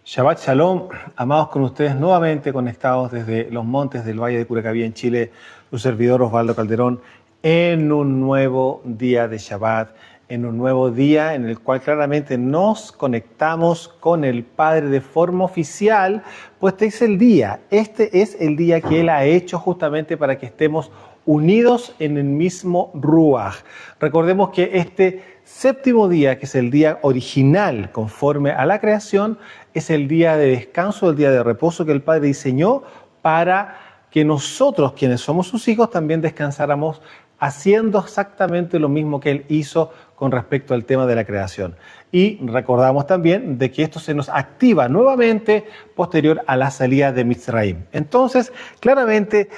Shabbat Shalom, amados, con ustedes nuevamente conectados desde los montes del Valle de Curacaví en Chile, su servidor Osvaldo Calderón, en un nuevo día de Shabbat, en un nuevo día en el cual claramente nos conectamos con el Padre de forma oficial, pues este es el día que Él ha hecho justamente para que estemos unidos en el mismo Ruach. Recordemos que este séptimo día, que es el día original conforme a la creación, es el día de descanso, el día de reposo que el Padre diseñó para que nosotros, quienes somos sus hijos, también descansáramos haciendo exactamente lo mismo que Él hizo con respecto al tema de la creación. Y recordamos también de que esto se nos activa nuevamente posterior a la salida de Mitzrayim. Entonces, claramente,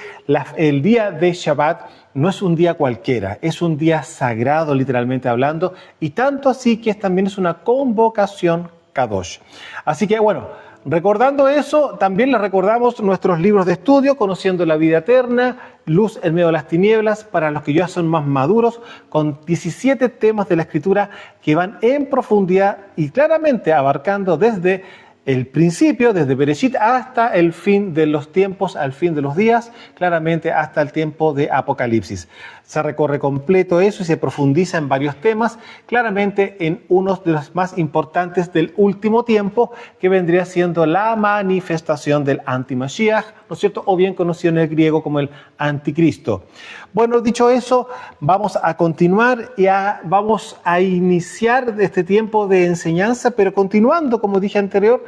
el día de Shabbat no es un día cualquiera, es un día sagrado, literalmente hablando, y tanto así que también es una convocación Kadosh. Así que, bueno, recordando eso, también les recordamos nuestros libros de estudio, Conociendo la Vida Eterna, Luz en medio de las tinieblas, para los que ya son más maduros, con 17 temas de la Escritura que van en profundidad y claramente abarcando desde el principio, desde Bereshit hasta el fin de los tiempos, al fin de los días, claramente hasta el tiempo de Apocalipsis. Se recorre completo eso y se profundiza en varios temas, claramente en uno de los más importantes del último tiempo, que vendría siendo la manifestación del anti-Mashiach, ¿no es cierto? O bien conocido en el griego como el anticristo. Bueno, dicho eso, vamos a continuar y vamos a iniciar este tiempo de enseñanza, pero continuando, como dije anterior,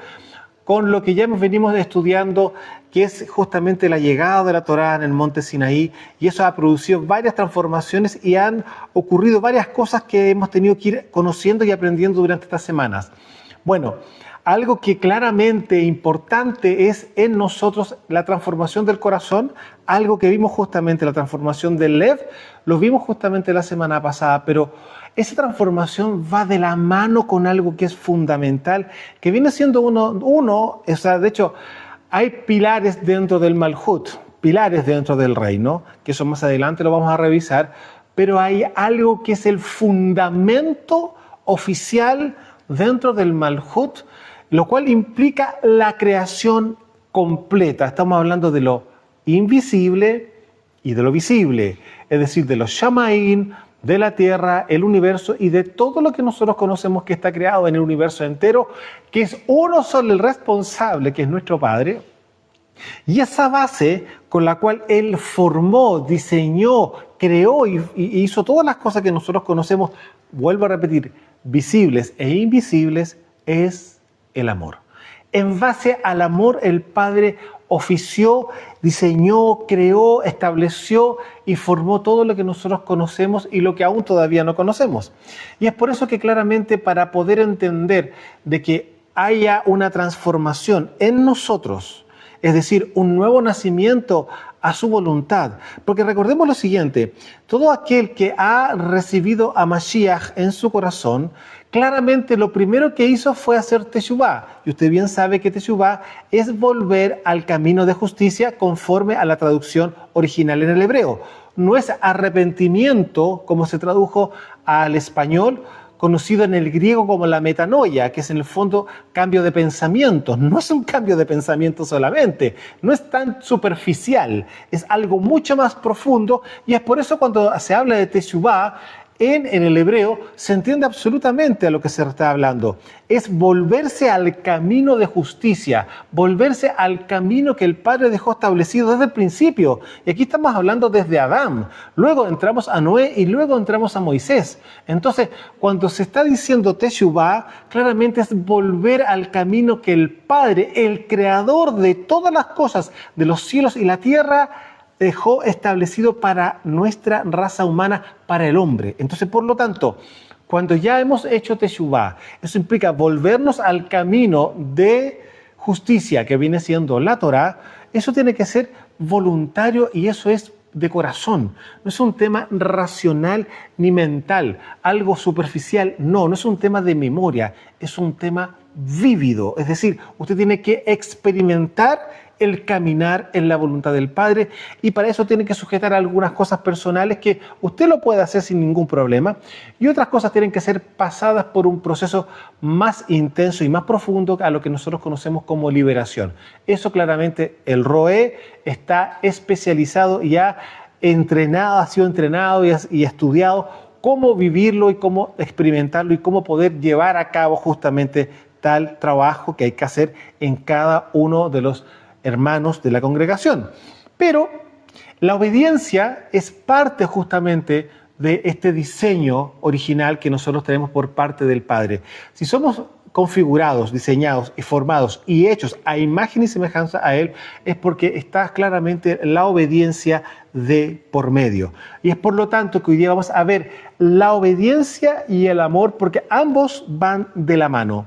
con lo que ya venimos estudiando, que es justamente la llegada de la Torá en el monte Sinaí, y eso ha producido varias transformaciones y han ocurrido varias cosas que hemos tenido que ir conociendo y aprendiendo durante estas semanas. Bueno, algo que claramente importante es en nosotros la transformación del corazón, algo que vimos justamente, la transformación del Lev, lo vimos justamente la semana pasada, pero esa transformación va de la mano con algo que es fundamental, que viene siendo o sea, de hecho, hay pilares dentro del Malhut, pilares dentro del reino, que eso más adelante lo vamos a revisar, pero hay algo que es el fundamento oficial dentro del Malhut, lo cual implica la creación completa. Estamos hablando de lo invisible y de lo visible, es decir, de los Shamaim, de la tierra, el universo y de todo lo que nosotros conocemos que está creado en el universo entero, que es uno solo el responsable, que es nuestro Padre. Y esa base con la cual Él formó, diseñó, creó y hizo todas las cosas que nosotros conocemos, vuelvo a repetir, visibles e invisibles, es el amor. En base al amor, el Padre ofició, diseñó, creó, estableció y formó todo lo que nosotros conocemos y lo que aún todavía no conocemos. Y es por eso que claramente, para poder entender de que haya una transformación en nosotros, es decir, un nuevo nacimiento a su voluntad. Porque recordemos lo siguiente, todo aquel que ha recibido a Mashiach en su corazón, claramente lo primero que hizo fue hacer Teshuvah. Y usted bien sabe que Teshuvah es volver al camino de justicia conforme a la traducción original en el hebreo. No es arrepentimiento como se tradujo al español, conocido en el griego como la metanoia, que es en el fondo cambio de pensamiento. No es un cambio de pensamiento solamente, no es tan superficial, es algo mucho más profundo, y es por eso cuando se habla de Teshuvah, en el hebreo se entiende absolutamente a lo que se está hablando. Es volverse al camino de justicia, volverse al camino que el Padre dejó establecido desde el principio. Y aquí estamos hablando desde Adán, luego entramos a Noé y luego entramos a Moisés. Entonces, cuando se está diciendo Teshuvah, claramente es volver al camino que el Padre, el creador de todas las cosas, de los cielos y la tierra, dejó establecido para nuestra raza humana, para el hombre. Entonces, por lo tanto, cuando ya hemos hecho Teshuvah, eso implica volvernos al camino de justicia que viene siendo la Torá. Eso tiene que ser voluntario y eso es de corazón. No es un tema racional ni mental, algo superficial. No es un tema de memoria, es un tema vívido. Es decir, usted tiene que experimentar el caminar en la voluntad del Padre, y para eso tiene que sujetar algunas cosas personales que usted lo puede hacer sin ningún problema, y otras cosas tienen que ser pasadas por un proceso más intenso y más profundo a lo que nosotros conocemos como liberación. Eso claramente el Roé está especializado y ha entrenado, ha sido entrenado y estudiado cómo vivirlo y cómo experimentarlo y cómo poder llevar a cabo justamente tal trabajo que hay que hacer en cada uno de los hermanos de la congregación. Pero la obediencia es parte justamente de este diseño original que nosotros tenemos por parte del Padre. Si somos configurados, diseñados y formados y hechos a imagen y semejanza a Él, es porque está claramente la obediencia de por medio. Y es por lo tanto que hoy día vamos a ver la obediencia y el amor, porque ambos van de la mano.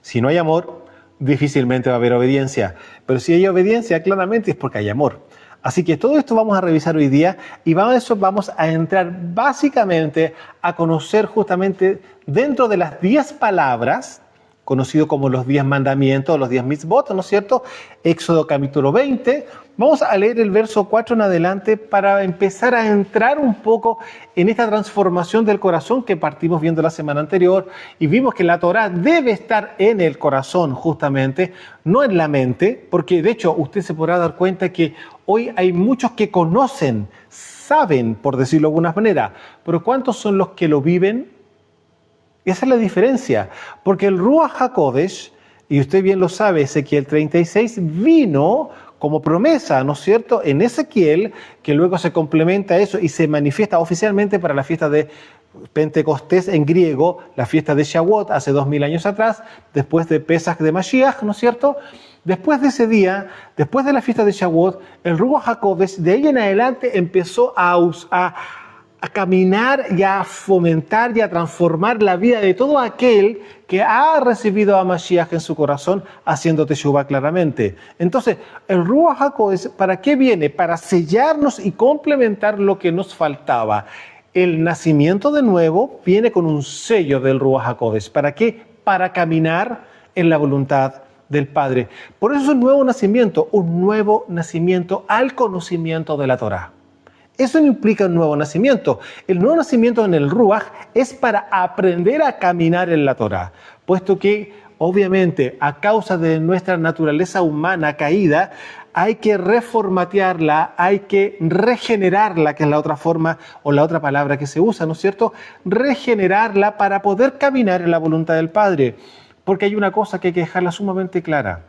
Si no hay amor, difícilmente va a haber obediencia. Pero si hay obediencia, claramente es porque hay amor. Así que todo esto vamos a revisar hoy día y vamos a entrar básicamente a conocer justamente dentro de las 10 palabras, conocido como los 10 mandamientos, los 10 mitzvot, ¿no es cierto? Éxodo capítulo 20. Vamos a leer el verso 4 en adelante para empezar a entrar un poco en esta transformación del corazón que partimos viendo la semana anterior y vimos que la Torá debe estar en el corazón justamente, no en la mente, porque de hecho usted se podrá dar cuenta que hoy hay muchos que conocen, saben, por decirlo de alguna manera, pero ¿cuántos son los que lo viven? Esa es la diferencia, porque el Ruach HaKodesh, y usted bien lo sabe, Ezequiel 36, vino como promesa, ¿no es cierto?, en Ezequiel, que luego se complementa eso y se manifiesta oficialmente para la fiesta de Pentecostés en griego, la fiesta de Shavuot hace 2000 años atrás, después de Pesach de Mashiach, ¿no es cierto? Después de ese día, después de la fiesta de Shavuot, el Ruach HaKodesh de ahí en adelante empezó a caminar y a fomentar y a transformar la vida de todo aquel que ha recibido a Mashiach en su corazón, haciendo Teshuvah claramente. Entonces, el Ruach HaKodesh, ¿para qué viene? Para sellarnos y complementar lo que nos faltaba. El nacimiento de nuevo viene con un sello del Ruach HaKodesh. ¿Para qué? Para caminar en la voluntad del Padre. Por eso es un nuevo nacimiento al conocimiento de la Torá. Eso no implica un nuevo nacimiento. El nuevo nacimiento en el Ruach es para aprender a caminar en la Torá, puesto que, obviamente, a causa de nuestra naturaleza humana caída, hay que reformatearla, hay que regenerarla, que es la otra forma o la otra palabra que se usa, ¿no es cierto? Regenerarla para poder caminar en la voluntad del Padre. Porque hay una cosa que hay que dejarla sumamente clara.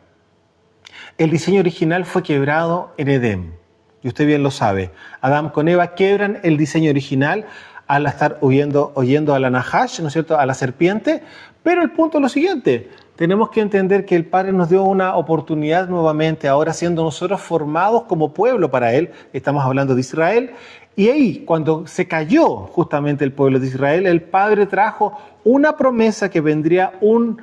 El diseño original fue quebrado en Edén. Y usted bien lo sabe. Adán con Eva quiebran el diseño original al estar oyendo a la Nahash, ¿no es cierto?, a la serpiente. Pero el punto es lo siguiente. Tenemos que entender que el Padre nos dio una oportunidad nuevamente, ahora siendo nosotros formados como pueblo para Él. Estamos hablando de Israel. Y ahí, cuando se cayó justamente el pueblo de Israel, el Padre trajo una promesa que vendría un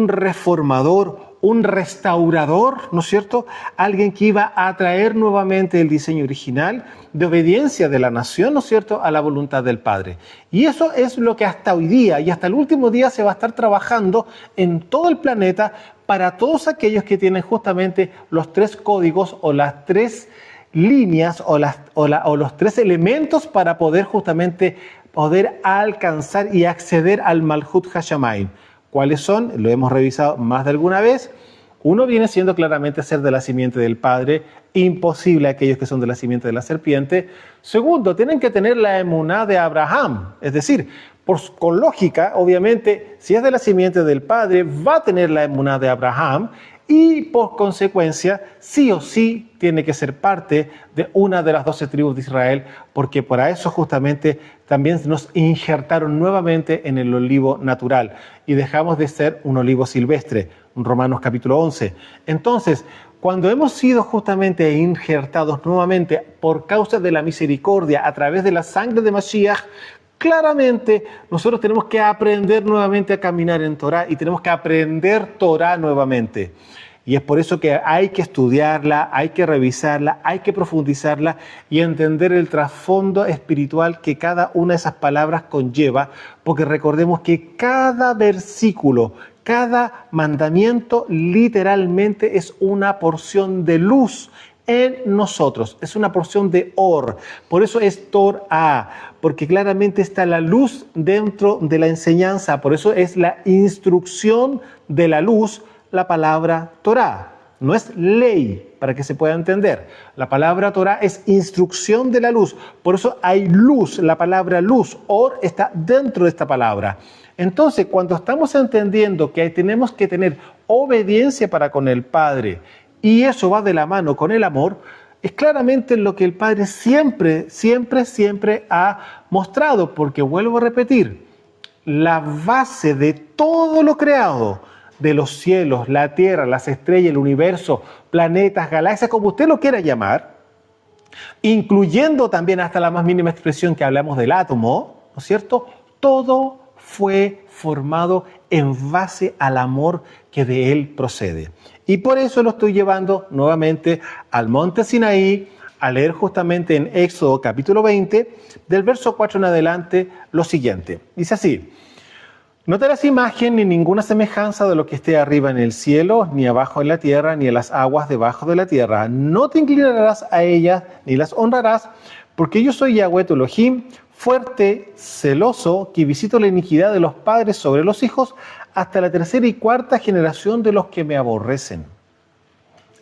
reformador, un restaurador, ¿no es cierto? Alguien que iba a traer nuevamente el diseño original de obediencia de la nación, ¿no es cierto?, a la voluntad del Padre. Y eso es lo que hasta hoy día y hasta el último día se va a estar trabajando en todo el planeta para todos aquellos que tienen justamente los 3 códigos o las 3 líneas o los 3 elementos para poder justamente alcanzar y acceder al Malhut Hashamayim. ¿Cuáles son? Lo hemos revisado más de alguna vez. Uno viene siendo claramente ser de la simiente del Padre, imposible a aquellos que son de la simiente de la serpiente. Segundo, tienen que tener la emuná de Abraham, es decir, con lógica, obviamente, si es de la simiente del Padre, va a tener la emuná de Abraham y por consecuencia, sí o sí, tiene que ser parte de una de las 12 tribus de Israel, porque para eso justamente también nos injertaron nuevamente en el olivo natural y dejamos de ser un olivo silvestre, Romanos capítulo 11. Entonces, cuando hemos sido justamente injertados nuevamente por causa de la misericordia a través de la sangre de Mashiach, claramente nosotros tenemos que aprender nuevamente a caminar en Torá y tenemos que aprender Torá nuevamente. Y es por eso que hay que estudiarla, hay que revisarla, hay que profundizarla y entender el trasfondo espiritual que cada una de esas palabras conlleva, porque recordemos que cada versículo, cada mandamiento literalmente es una porción de luz en nosotros, es una porción de or, por eso es Torah, porque claramente está la luz dentro de la enseñanza, por eso es la instrucción de la luz, la palabra Torah. No es ley, para que se pueda entender. La palabra Torah es instrucción de la luz, por eso hay luz, la palabra luz, or está dentro de esta palabra. Entonces, cuando estamos entendiendo que tenemos que tener obediencia para con el Padre, y eso va de la mano con el amor, es claramente lo que el Padre siempre ha mostrado, porque vuelvo a repetir, la base de todo lo creado, de los cielos, la tierra, las estrellas, el universo, planetas, galaxias, como usted lo quiera llamar, incluyendo también hasta la más mínima expresión que hablamos del átomo, ¿no es cierto? Todo fue formado en base al amor que de él procede. Y por eso lo estoy llevando nuevamente al monte Sinaí, a leer justamente en Éxodo capítulo 20, del verso 4 en adelante, lo siguiente. Dice así: no te harás imagen ni ninguna semejanza de lo que esté arriba en el cielo, ni abajo en la tierra, ni en las aguas debajo de la tierra. No te inclinarás a ellas, ni las honrarás, porque yo soy Yahweh tu Elohim, fuerte, celoso, que visito la iniquidad de los padres sobre los hijos, hasta la tercera y cuarta generación de los que me aborrecen.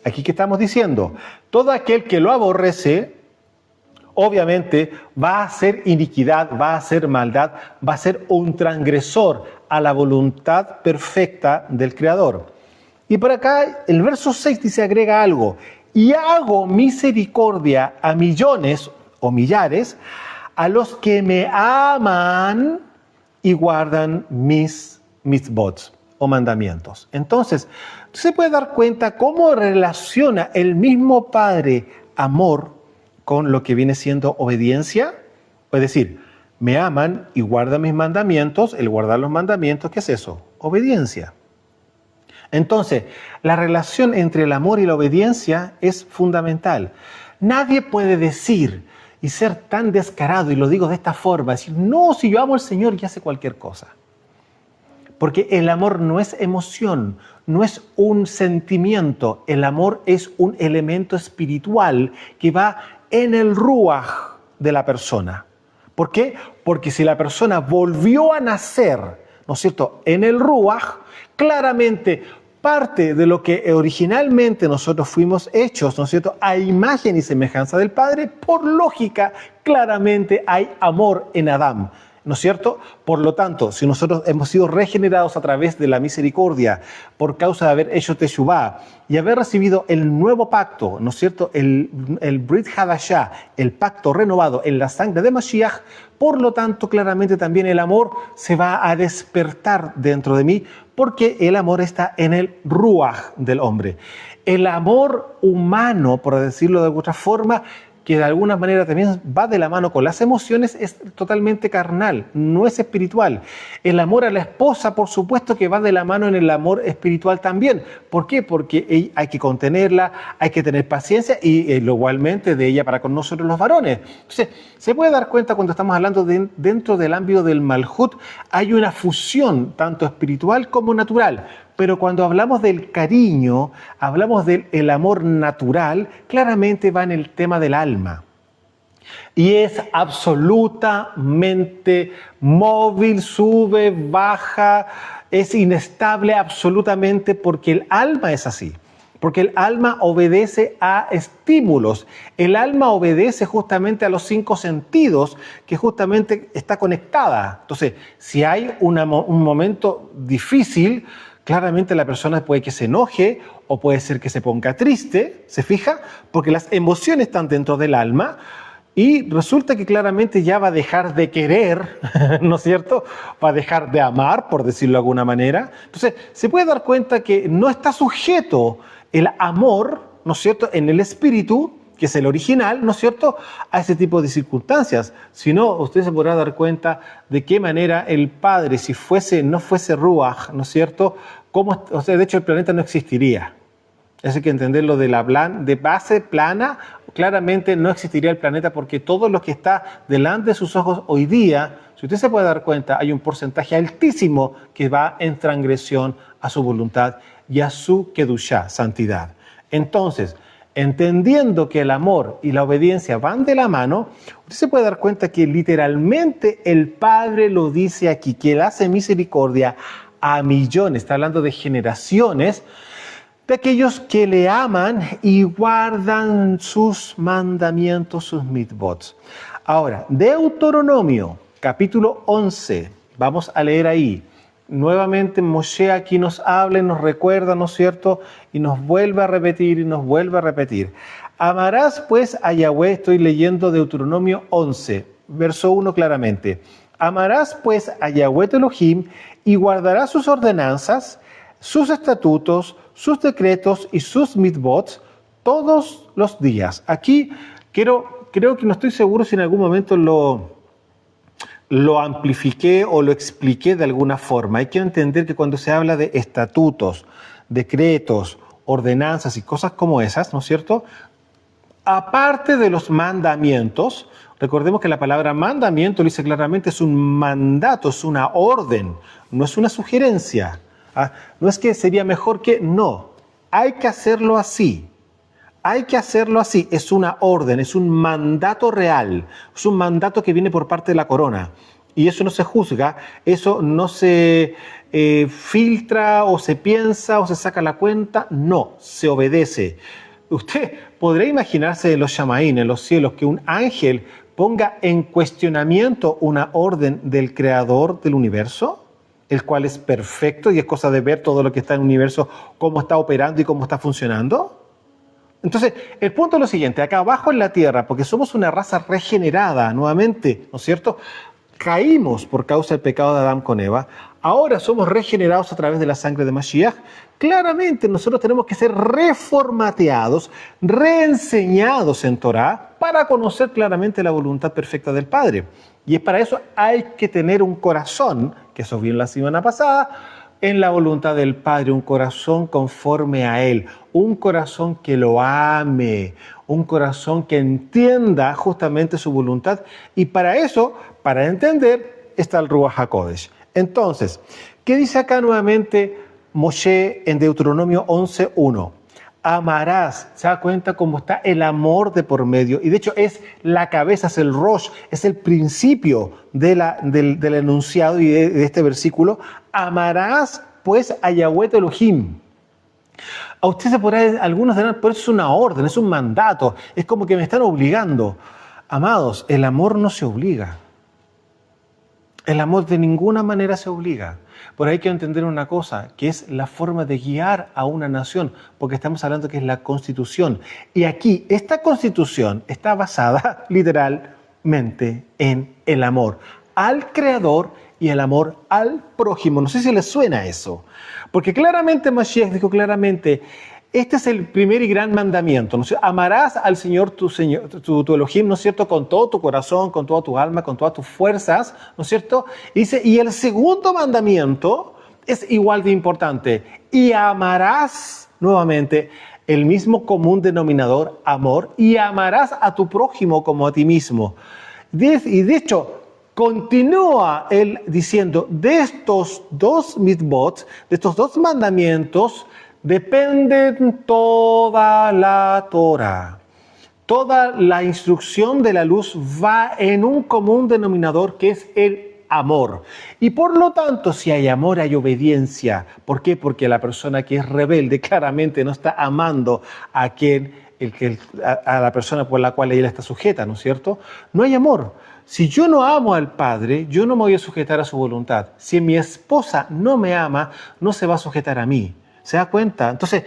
Aquí que estamos diciendo, todo aquel que lo aborrece, obviamente va a hacer iniquidad, va a hacer maldad, va a ser un transgresor a la voluntad perfecta del Creador. Y por acá el verso 6 dice, agrega algo: y hago misericordia a millones o millares a los que me aman y guardan mis mitzvot o mandamientos. Entonces, se puede dar cuenta cómo relaciona el mismo Padre amor con lo que viene siendo obediencia. Es decir, me aman y guardan mis mandamientos. El guardar los mandamientos, ¿qué es eso? Obediencia. Entonces, la relación entre el amor y la obediencia es fundamental. Nadie puede decir y ser tan descarado, y lo digo de esta forma, decir, no, si yo amo al Señor y hace cualquier cosa. Porque el amor no es emoción, no es un sentimiento. El amor es un elemento espiritual que va en el ruaj de la persona. ¿Por qué? Porque si la persona volvió a nacer, ¿no es cierto?, en el ruaj, claramente parte de lo que originalmente nosotros fuimos hechos, ¿no es cierto?, a imagen y semejanza del Padre, por lógica, claramente hay amor en Adán, ¿no es cierto? Por lo tanto, si nosotros hemos sido regenerados a través de la misericordia, por causa de haber hecho Teshuvá y haber recibido el nuevo pacto, ¿no es cierto?, el Brit Hadashah, el pacto renovado en la sangre de Mashiach, por lo tanto, claramente también el amor se va a despertar dentro de mí, porque el amor está en el ruaj del hombre. El amor humano, por decirlo de alguna forma, que de alguna manera también va de la mano con las emociones, es totalmente carnal, no es espiritual. El amor a la esposa, por supuesto que va de la mano en el amor espiritual también. ¿Por qué? Porque hay que contenerla, hay que tener paciencia y igualmente de ella para con nosotros los varones. Entonces, se puede dar cuenta cuando estamos hablando dentro del ámbito del Malhut, hay una fusión tanto espiritual como natural. Pero cuando hablamos del cariño, hablamos del amor natural, claramente va en el tema del alma. Y es absolutamente móvil, sube, baja, es inestable absolutamente porque el alma es así. Porque el alma obedece a estímulos. El alma obedece justamente a los 5 sentidos que justamente está conectada. Entonces, si hay un momento difícil, claramente la persona puede que se enoje o puede ser que se ponga triste, ¿se fija? Porque las emociones están dentro del alma y resulta que claramente ya va a dejar de querer, ¿no es cierto? Va a dejar de amar, por decirlo de alguna manera. Entonces, se puede dar cuenta que no está sujeto el amor, ¿no es cierto?, en el espíritu, que es el original, ¿no es cierto?, a ese tipo de circunstancias. Si no, usted se podrá dar cuenta de qué manera el Padre, si no fuese Ruach, ¿no es cierto?, de hecho el planeta no existiría. Eso hay que entenderlo de base plana. Claramente no existiría el planeta porque todo lo que está delante de sus ojos hoy día, si usted se puede dar cuenta, hay un porcentaje altísimo que va en transgresión a su voluntad y a su kedushá, santidad. Entonces, entendiendo que el amor y la obediencia van de la mano, usted se puede dar cuenta que literalmente el Padre lo dice aquí, que Él hace misericordia a millones, está hablando de generaciones, de aquellos que le aman y guardan sus mandamientos, sus mitzvot. Ahora, Deuteronomio, capítulo 11, vamos a leer ahí. Nuevamente Moshe aquí nos habla y nos recuerda, ¿no es cierto? Y nos vuelve a repetir y nos vuelve a repetir. Amarás pues a Yahweh, estoy leyendo Deuteronomio 11, verso 1 claramente. Amarás pues a Yahweh tu Elohim y guardarás sus ordenanzas, sus estatutos, sus decretos y sus mitzvot todos los días. Aquí creo que no estoy seguro si en algún momento lo amplifiqué o lo expliqué de alguna forma. Hay que entender que cuando se habla de estatutos, decretos, ordenanzas y cosas como esas, ¿no es cierto? Aparte de los mandamientos, recordemos que la palabra mandamiento, lo dice claramente, es un mandato, es una orden, no es una sugerencia. No es que sería mejor que, no, hay que hacerlo así. Hay que hacerlo así, es una orden, es un mandato real, es un mandato que viene por parte de la corona. Y eso no se juzga, eso no se filtra o se piensa o se saca la cuenta, no, se obedece. Usted podrá imaginarse en los Shamaín, en los cielos, que un ángel ponga en cuestionamiento una orden del creador del universo, el cual es perfecto y es cosa de ver todo lo que está en el universo, cómo está operando y cómo está funcionando. Entonces, el punto es lo siguiente, acá abajo en la tierra, porque somos una raza regenerada nuevamente, ¿no es cierto? Caímos por causa del pecado de Adán con Eva, ahora somos regenerados a través de la sangre de Mashiach. Claramente nosotros tenemos que ser reformateados, reenseñados en Torah para conocer claramente la voluntad perfecta del Padre. Y es para eso hay que tener un corazón, que eso vimos la semana pasada, en la voluntad del Padre, un corazón conforme a Él, un corazón que lo ame, un corazón que entienda justamente su voluntad. Y para eso, para entender, está el Ruach HaKodesh. Entonces, ¿qué dice acá nuevamente Moshe en Deuteronomio 11:1? Amarás, se da cuenta cómo está el amor de por medio, y de hecho es la cabeza, es el rosh, es el principio del enunciado y de este versículo. Amarás pues a Yahweh tu Elohim. A usted se podrá, algunos dirán, pero eso es una orden, es un mandato, es como que me están obligando. Amados, el amor no se obliga. El amor de ninguna manera se obliga. Por ahí hay que entender una cosa, que es la forma de guiar a una nación, porque estamos hablando que es la Constitución. Y aquí, esta Constitución está basada literalmente en el amor al Creador y el amor al prójimo. No sé si les suena eso, porque claramente Mashiach dijo claramente, este es el primer y gran mandamiento, ¿no? Amarás al Señor tu Elohim, ¿no es cierto?, con todo tu corazón, con toda tu alma, con todas tus fuerzas, ¿no es cierto? Y dice, y el segundo mandamiento es igual de importante, y amarás nuevamente el mismo común denominador, amor, y amarás a tu prójimo como a ti mismo. Y de hecho, continúa él diciendo, de estos dos mitzvot, de estos dos mandamientos, depende toda la Torah. Toda la instrucción de la luz va en un común denominador que es el amor. Y por lo tanto, si hay amor, hay obediencia. ¿Por qué? Porque la persona que es rebelde claramente no está amando a la persona por la cual ella está sujeta, ¿no es cierto? No hay amor. Si yo no amo al Padre, yo no me voy a sujetar a su voluntad. Si mi esposa no me ama, no se va a sujetar a mí. ¿Se da cuenta? Entonces,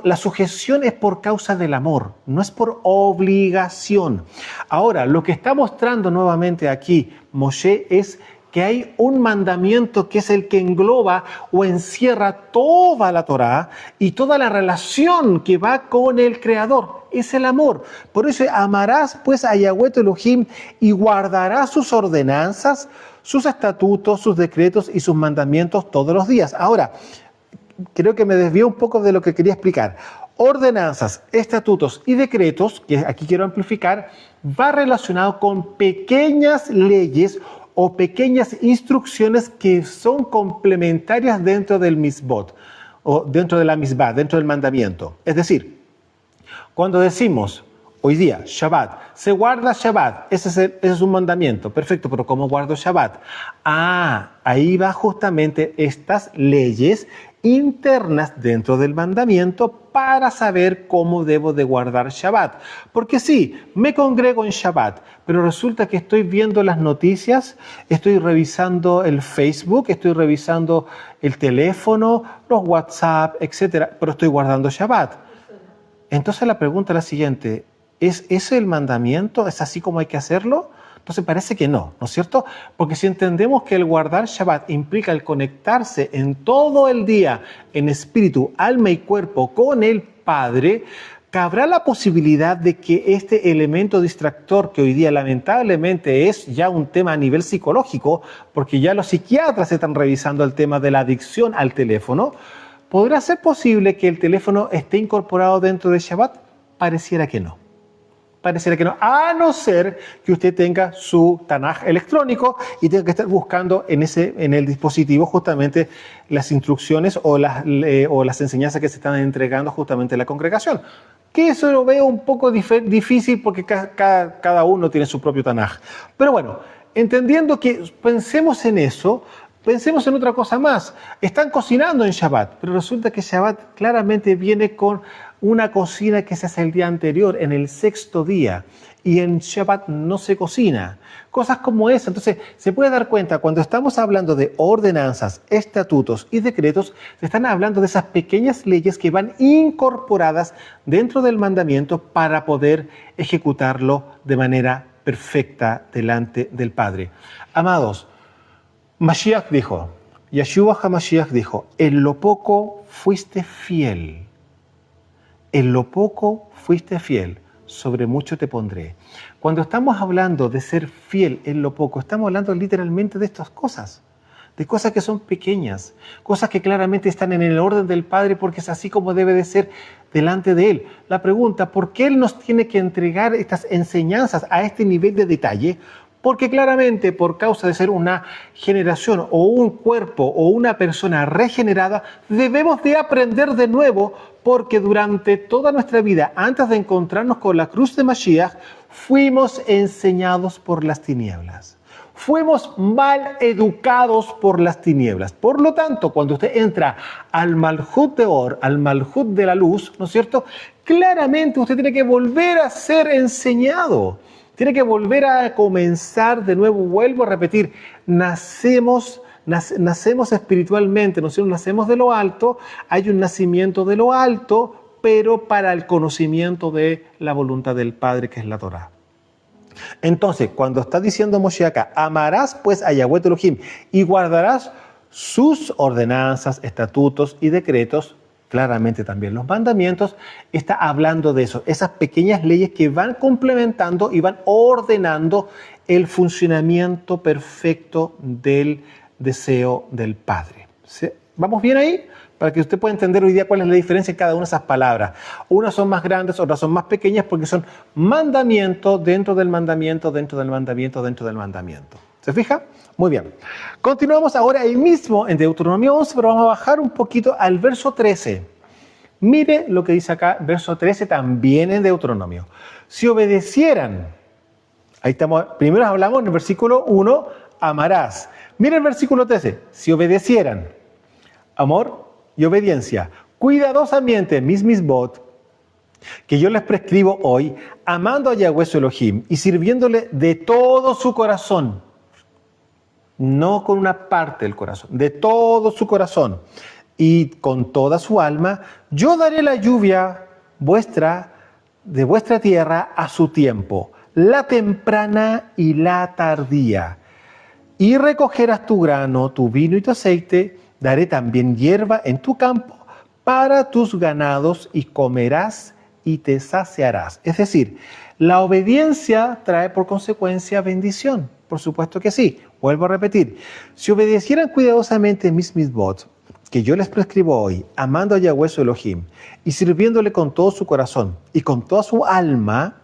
la sujeción es por causa del amor, no es por obligación. Ahora, lo que está mostrando nuevamente aquí Moshe es que hay un mandamiento que es el que engloba o encierra toda la Torá y toda la relación que va con el Creador. Es el amor. Por eso amarás pues a Yahweh tu Elohim y guardarás sus ordenanzas, sus estatutos, sus decretos y sus mandamientos todos los días. Ahora, creo que me desvío un poco de lo que quería explicar. Ordenanzas, estatutos y decretos, que aquí quiero amplificar, va relacionado con pequeñas leyes o pequeñas instrucciones que son complementarias dentro del misbot, o dentro de la misbah, dentro del mandamiento. Es decir, cuando decimos hoy día Shabbat, se guarda Shabbat, ese es un mandamiento, perfecto, pero ¿cómo guardo Shabbat? Ahí va justamente estas leyes internas dentro del mandamiento para saber cómo debo de guardar Shabbat. Porque sí, me congrego en Shabbat, pero resulta que estoy viendo las noticias, estoy revisando el Facebook, estoy revisando el teléfono, los WhatsApp, etcétera, pero estoy guardando Shabbat. Entonces la pregunta es la siguiente: ¿es ese el mandamiento? ¿Es así como hay que hacerlo? Entonces parece que no, ¿no es cierto? Porque si entendemos que el guardar Shabbat implica el conectarse en todo el día, en espíritu, alma y cuerpo, con el Padre, ¿cabrá la posibilidad de que este elemento distractor, que hoy día lamentablemente es ya un tema a nivel psicológico, porque ya los psiquiatras están revisando el tema de la adicción al teléfono, ¿podrá ser posible que el teléfono esté incorporado dentro de Shabbat? Pareciera que no. Pareciera que no, a no ser que usted tenga su Tanaj electrónico y tenga que estar buscando en el dispositivo justamente las instrucciones o las enseñanzas que se están entregando justamente a la congregación. Que eso lo veo un poco difícil porque cada uno tiene su propio Tanaj. Pero bueno, entendiendo que pensemos en eso, pensemos en otra cosa más. Están cocinando en Shabbat, pero resulta que Shabbat claramente viene con una cocina que se hace el día anterior, en el sexto día, y en Shabbat no se cocina. Cosas como esa. Entonces, se puede dar cuenta, cuando estamos hablando de ordenanzas, estatutos y decretos, se están hablando de esas pequeñas leyes que van incorporadas dentro del mandamiento para poder ejecutarlo de manera perfecta delante del Padre. Amados, Mashiach dijo, Yeshua HaMashiach dijo, en lo poco fuiste fiel. En lo poco fuiste fiel, sobre mucho te pondré. Cuando estamos hablando de ser fiel en lo poco, estamos hablando literalmente de estas cosas, de cosas que son pequeñas, cosas que claramente están en el orden del Padre porque es así como debe de ser delante de Él. La pregunta, ¿por qué Él nos tiene que entregar estas enseñanzas a este nivel de detalle? Porque claramente por causa de ser una generación o un cuerpo o una persona regenerada, debemos de aprender de nuevo porque durante toda nuestra vida, antes de encontrarnos con la cruz de Mashiach, fuimos enseñados por las tinieblas. Fuimos mal educados por las tinieblas. Por lo tanto, cuando usted entra al Malhut de Or, al Malhut de la luz, ¿no es cierto? Claramente usted tiene que volver a ser enseñado. Tiene que volver a comenzar de nuevo, vuelvo a repetir, nacemos espiritualmente, nosotros nacemos de lo alto, hay un nacimiento de lo alto, pero para el conocimiento de la voluntad del Padre, que es la Torá. Entonces, cuando está diciendo Moshe acá, amarás pues a Yahweh tu Elohim y guardarás sus ordenanzas, estatutos y decretos, claramente también los mandamientos, está hablando de eso, esas pequeñas leyes que van complementando y van ordenando el funcionamiento perfecto del deseo del Padre. ¿Sí? ¿Vamos bien ahí? Para que usted pueda entender hoy día cuál es la diferencia en cada una de esas palabras. Unas son más grandes, otras son más pequeñas porque son mandamiento dentro del mandamiento, dentro del mandamiento, dentro del mandamiento. ¿Se fija? Muy bien. Continuamos ahora ahí mismo en Deuteronomio 11, pero vamos a bajar un poquito al verso 13. Mire lo que dice acá, verso 13, también en Deuteronomio. Si obedecieran, ahí estamos, primero hablamos en el versículo 1, amarás. Mire el versículo 13, si obedecieran, amor y obediencia, cuidadosamente mis misbot, que yo les prescribo hoy, amando a Yahweh su Elohim y sirviéndole de todo su corazón, no con una parte del corazón, de todo su corazón y con toda su alma, yo daré la lluvia de vuestra tierra a su tiempo, la temprana y la tardía. Y recogerás tu grano, tu vino y tu aceite, daré también hierba en tu campo para tus ganados y comerás y te saciarás. Es decir, la obediencia trae por consecuencia bendición. Por supuesto que sí. Vuelvo a repetir. Si obedecieran cuidadosamente mis misbot, que yo les prescribo hoy, amando a Yahweh su Elohim y sirviéndole con todo su corazón y con toda su alma,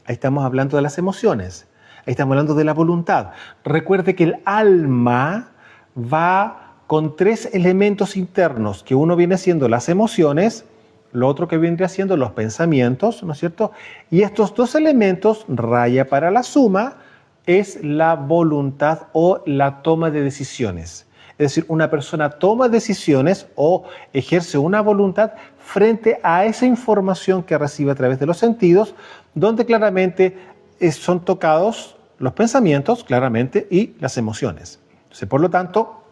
ahí estamos hablando de las emociones, ahí estamos hablando de la voluntad. Recuerde que el alma va con 3 elementos internos, que uno viene siendo las emociones, lo otro que vendría siendo los pensamientos, ¿no es cierto? Y estos 2 elementos, raya para la suma, es la voluntad o la toma de decisiones. Es decir, una persona toma decisiones o ejerce una voluntad frente a esa información que recibe a través de los sentidos, donde claramente son tocados los pensamientos, claramente, y las emociones. Entonces, por lo tanto,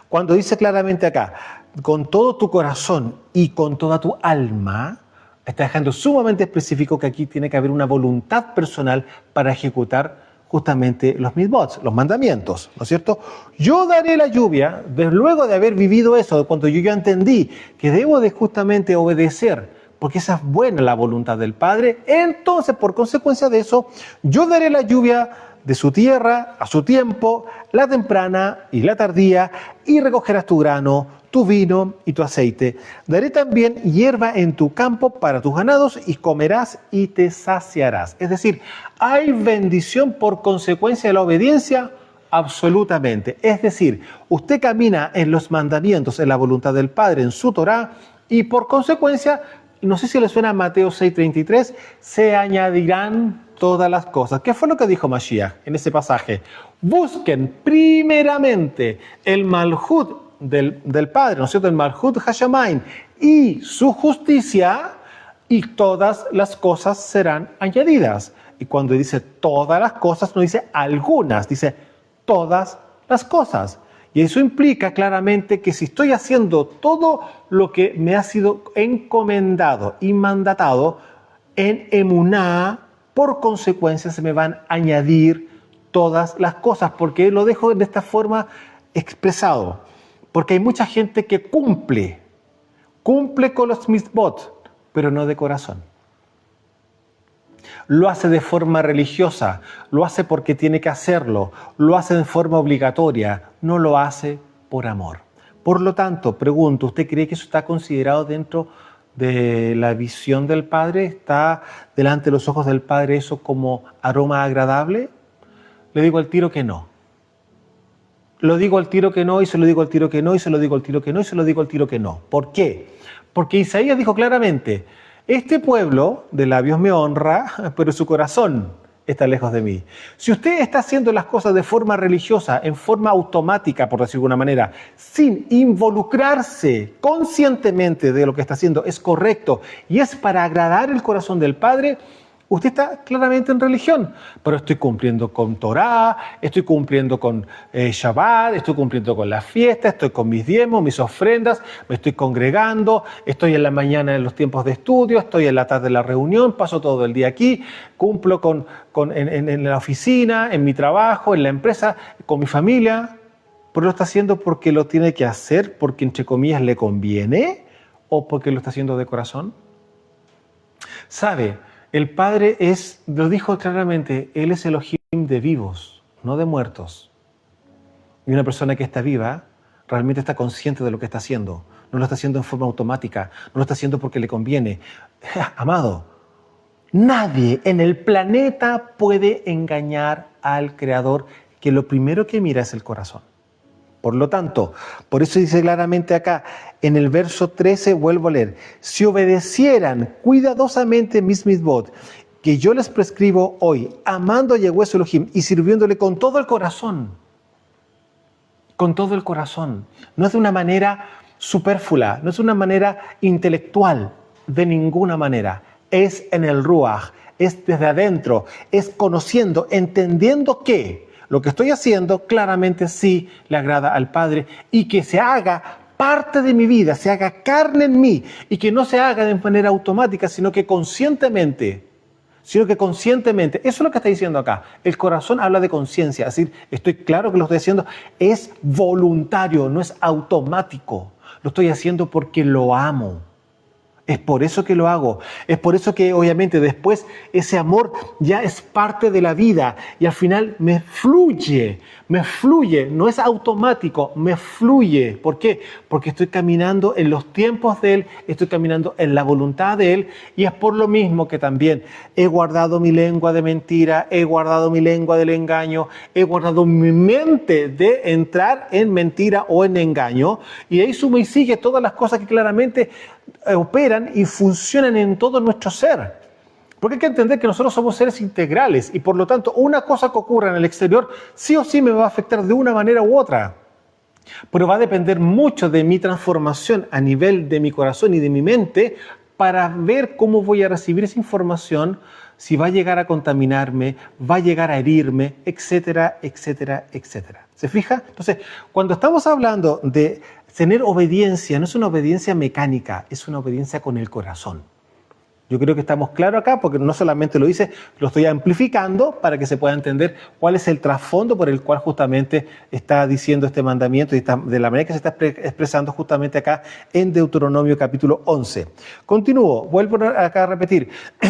cuando dice claramente acá, con todo tu corazón y con toda tu alma, está dejando sumamente específico que aquí tiene que haber una voluntad personal para ejecutar justamente los mitzvot, los mandamientos, ¿no es cierto? Yo daré la lluvia, luego de haber vivido eso, cuando yo ya entendí que debo de justamente obedecer, porque esa es buena la voluntad del Padre, entonces por consecuencia de eso, yo daré la lluvia de su tierra a su tiempo, la temprana y la tardía, y recogerás tu grano, tu vino y tu aceite. Daré también hierba en tu campo para tus ganados y comerás y te saciarás. Es decir, ¿hay bendición por consecuencia de la obediencia? Absolutamente. Es decir, usted camina en los mandamientos, en la voluntad del Padre, en su Torá, y por consecuencia, no sé si le suena a Mateo 6:33, se añadirán todas las cosas. ¿Qué fue lo que dijo Mashiach en ese pasaje? Busquen primeramente el Malhut del Padre, ¿no es cierto? El Malhut Hashamayim y su justicia, y todas las cosas serán añadidas. Y cuando dice todas las cosas, no dice algunas, dice todas las cosas. Y eso implica claramente que si estoy haciendo todo lo que me ha sido encomendado y mandatado en emuná, por consecuencia se me van a añadir todas las cosas, porque lo dejo de esta forma expresado. Porque hay mucha gente que cumple con los mitzvot, pero no de corazón. Lo hace de forma religiosa, lo hace porque tiene que hacerlo, lo hace de forma obligatoria, no lo hace por amor. Por lo tanto, pregunto, ¿usted cree que eso está considerado dentro de la visión del Padre? ¿Está delante de los ojos del Padre eso como aroma agradable? Le digo al tiro que no. Lo digo al tiro que no, y se lo digo al tiro que no, y se lo digo al tiro que no, y se lo digo al tiro que no. ¿Por qué? Porque Isaías dijo claramente, este pueblo de labios me honra, pero su corazón está lejos de mí. Si usted está haciendo las cosas de forma religiosa, en forma automática, por decirlo de alguna manera, sin involucrarse conscientemente de lo que está haciendo, es correcto y es para agradar el corazón del Padre, usted está claramente en religión, pero estoy cumpliendo con Torá, estoy cumpliendo con Shabbat, estoy cumpliendo con las fiestas, estoy con mis diezmos, mis ofrendas, me estoy congregando, estoy en la mañana en los tiempos de estudio, estoy en la tarde en la reunión, paso todo el día aquí, cumplo en la oficina, en mi trabajo, en la empresa, con mi familia, pero lo está haciendo porque lo tiene que hacer, porque entre comillas le conviene, o porque lo está haciendo de corazón. ¿Sabe? El Padre lo dijo claramente, Él es Elohim de vivos, no de muertos. Y una persona que está viva realmente está consciente de lo que está haciendo. No lo está haciendo en forma automática, no lo está haciendo porque le conviene. Amado, nadie en el planeta puede engañar al Creador, que lo primero que mira es el corazón. Por lo tanto, por eso dice claramente acá, en el verso 13, vuelvo a leer, si obedecieran cuidadosamente mis mitzvot, que yo les prescribo hoy, amando a Yahweh su Elohim y sirviéndole con todo el corazón, no es de una manera superflua, no es de una manera intelectual, de ninguna manera, es en el Ruach, es desde adentro, es conociendo, entendiendo que lo que estoy haciendo claramente sí le agrada al Padre y que se haga parte de mi vida, se haga carne en mí y que no se haga de manera automática, sino que conscientemente. Eso es lo que está diciendo acá. El corazón habla de conciencia, es decir, estoy claro que lo estoy haciendo, es voluntario, no es automático. Lo estoy haciendo porque lo amo. Es por eso que lo hago. Es por eso que obviamente después ese amor ya es parte de la vida y al final me fluye, no es automático, me fluye. ¿Por qué? Porque estoy caminando en los tiempos de Él, estoy caminando en la voluntad de Él y es por lo mismo que también he guardado mi lengua de mentira, he guardado mi lengua del engaño, he guardado mi mente de entrar en mentira o en engaño y ahí suma y sigue todas las cosas que claramente operan y funcionan en todo nuestro ser. Porque hay que entender que nosotros somos seres integrales y por lo tanto una cosa que ocurra en el exterior sí o sí me va a afectar de una manera u otra. Pero va a depender mucho de mi transformación a nivel de mi corazón y de mi mente para ver cómo voy a recibir esa información, si va a llegar a contaminarme, va a llegar a herirme, etcétera, etcétera, etcétera. ¿Se fija? Entonces, cuando estamos hablando de tener obediencia, no es una obediencia mecánica, es una obediencia con el corazón. Yo creo que estamos claros acá porque no solamente lo hice, lo estoy amplificando para que se pueda entender cuál es el trasfondo por el cual justamente está diciendo este mandamiento y de la manera que se está expresando justamente acá en Deuteronomio capítulo 11. Continúo, vuelvo acá a repetir,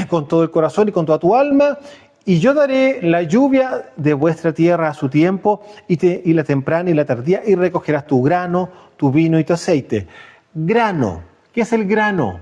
con todo el corazón y con toda tu alma, y yo daré la lluvia de vuestra tierra a su tiempo, y la temprana y la tardía, y recogerás tu grano, tu vino y tu aceite. Grano, ¿qué es el grano?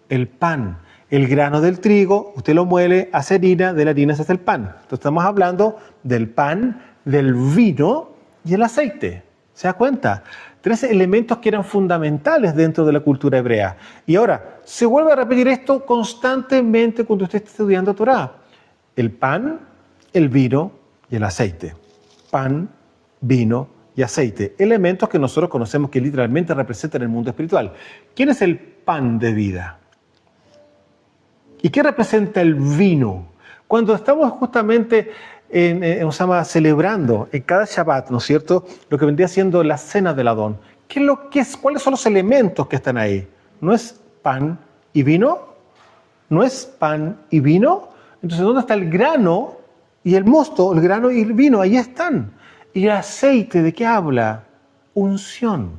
El pan. El grano del trigo, usted lo muele, hace harina, de la harina se hace el pan. Entonces estamos hablando del pan, del vino y el aceite. ¿Se da cuenta? 3 elementos que eran fundamentales dentro de la cultura hebrea. Y ahora, se vuelve a repetir esto constantemente cuando usted está estudiando Torá. El pan, el vino y el aceite. Pan, vino y aceite. Elementos que nosotros conocemos que literalmente representan el mundo espiritual. ¿Quién es el pan de vida? ¿Y qué representa el vino? Cuando estamos justamente celebrando en cada Shabbat, ¿no es cierto?, lo que vendría siendo la cena del Adón. ¿Cuáles son los elementos que están ahí? ¿No es pan y vino? ¿No es pan y vino? Entonces, ¿dónde está el grano y el mosto? El grano y el vino, ahí están. ¿Y el aceite de qué habla? Unción,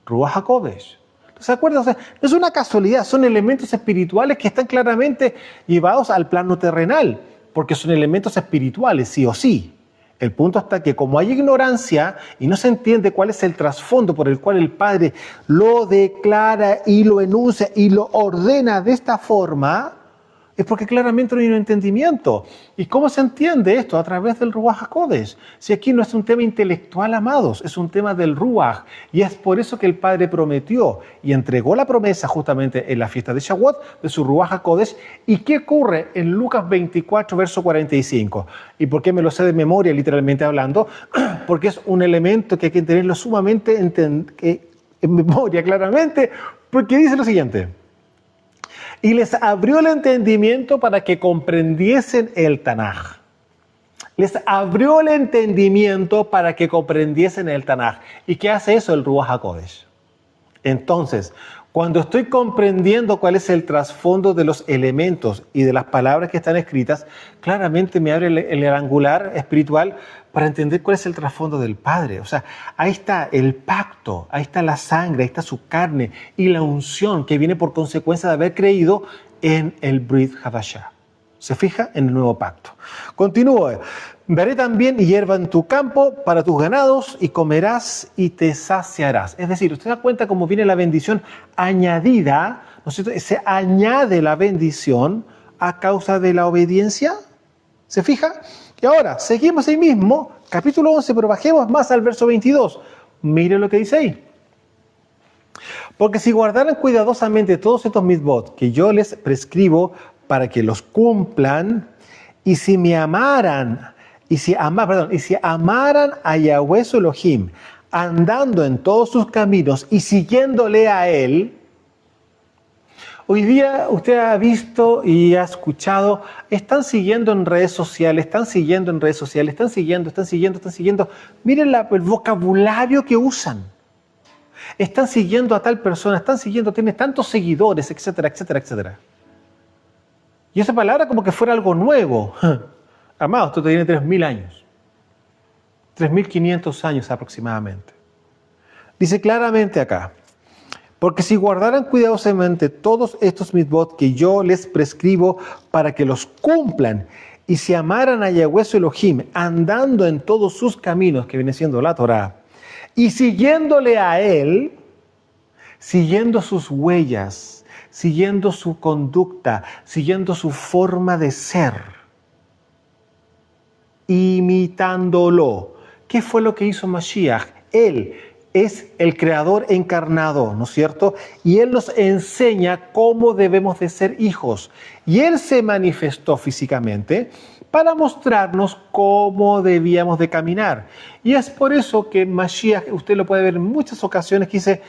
Ruach HaKodesh. ¿Se acuerdan? O sea, no es una casualidad, son elementos espirituales que están claramente llevados al plano terrenal, porque son elementos espirituales, sí o sí. El punto está que como hay ignorancia y no se entiende cuál es el trasfondo por el cual el Padre lo declara y lo enuncia y lo ordena de esta forma, es porque claramente no hay un entendimiento. ¿Y cómo se entiende esto? A través del Ruach HaKodesh. Si aquí no es un tema intelectual, amados, es un tema del Ruach. Y es por eso que el Padre prometió y entregó la promesa justamente en la fiesta de Shavuot de su Ruach HaKodesh. ¿Y qué ocurre en Lucas 24, verso 45? ¿Y por qué me lo sé de memoria, literalmente hablando? Porque es un elemento que hay que tenerlo sumamente en memoria, claramente, porque dice lo siguiente. Y les abrió el entendimiento para que comprendiesen el Tanaj. Les abrió el entendimiento para que comprendiesen el Tanaj. ¿Y qué hace eso el Ruach HaKodesh? Entonces, cuando estoy comprendiendo cuál es el trasfondo de los elementos y de las palabras que están escritas, claramente me abre el angular espiritual para entender cuál es el trasfondo del Padre. O sea, ahí está el pacto, ahí está la sangre, ahí está su carne y la unción que viene por consecuencia de haber creído en el Brit Hadashah. ¿Se fija? En el nuevo pacto. Continúo. Daré también hierba en tu campo para tus ganados y comerás y te saciarás. Es decir, ¿usted se da cuenta cómo viene la bendición añadida? ¿No es cierto? Se añade la bendición a causa de la obediencia. ¿Se fija? Y ahora, seguimos ahí mismo, capítulo 11, pero bajemos más al verso 22. Mire lo que dice ahí. Porque si guardaran cuidadosamente todos estos mitzvot que yo les prescribo para que los cumplan, y si me amaran, y si amaran a Yahweh su Elohim, andando en todos sus caminos y siguiéndole a Él. Hoy día usted ha visto y ha escuchado, están siguiendo en redes sociales, están siguiendo. Miren el vocabulario que usan. Están siguiendo a tal persona, tiene tantos seguidores, etcétera, etcétera, etcétera. Y esa palabra como que fuera algo nuevo. Amado, esto tiene 3.000 años. 3.500 años aproximadamente. Dice claramente acá, Porque si guardaran cuidadosamente todos estos mitzvot que yo les prescribo para que los cumplan, y si amaran a Yahweh su Elohim, andando en todos sus caminos, que viene siendo la Torá, y siguiéndole a Él, siguiendo sus huellas, siguiendo su conducta, siguiendo su forma de ser, imitándolo. ¿Qué fue lo que hizo Mashiach? Él es el Creador encarnado, ¿no es cierto? Y Él nos enseña cómo debemos de ser hijos. Y Él se manifestó físicamente para mostrarnos cómo debíamos de caminar. Y es por eso que Mashiach, usted lo puede ver en muchas ocasiones, que dice,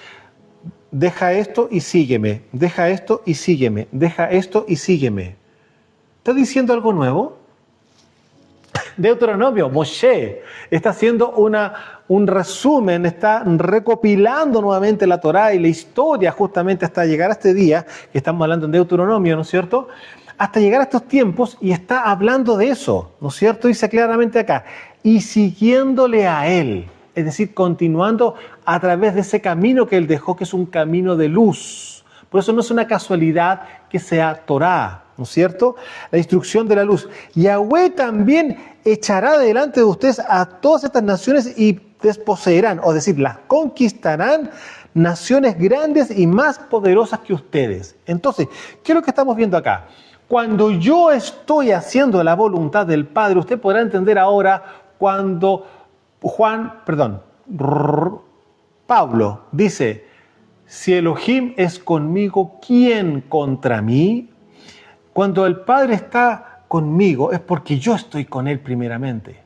deja esto y sígueme, deja esto y sígueme, deja esto y sígueme. ¿Está diciendo algo nuevo? Deuteronomio, Moshe está haciendo un resumen, está recopilando nuevamente la Torá y la historia justamente hasta llegar a este día, que estamos hablando en Deuteronomio, ¿no es cierto? Hasta llegar a estos tiempos y está hablando de eso, ¿no es cierto? Dice claramente acá, y siguiéndole a Él, es decir, continuando a través de ese camino que Él dejó, que es un camino de luz. Por eso no es una casualidad que sea Torá, ¿no es cierto? La instrucción de la luz. Yahweh también echará delante de ustedes a todas estas naciones y desposeerán, o decir, las conquistarán naciones grandes y más poderosas que ustedes. Entonces, ¿qué es lo que estamos viendo acá? Cuando yo estoy haciendo la voluntad del Padre, usted podrá entender ahora cuando Pablo dice, si Elohim es conmigo, ¿quién contra mí? Cuando el Padre está conmigo es porque yo estoy con Él primeramente.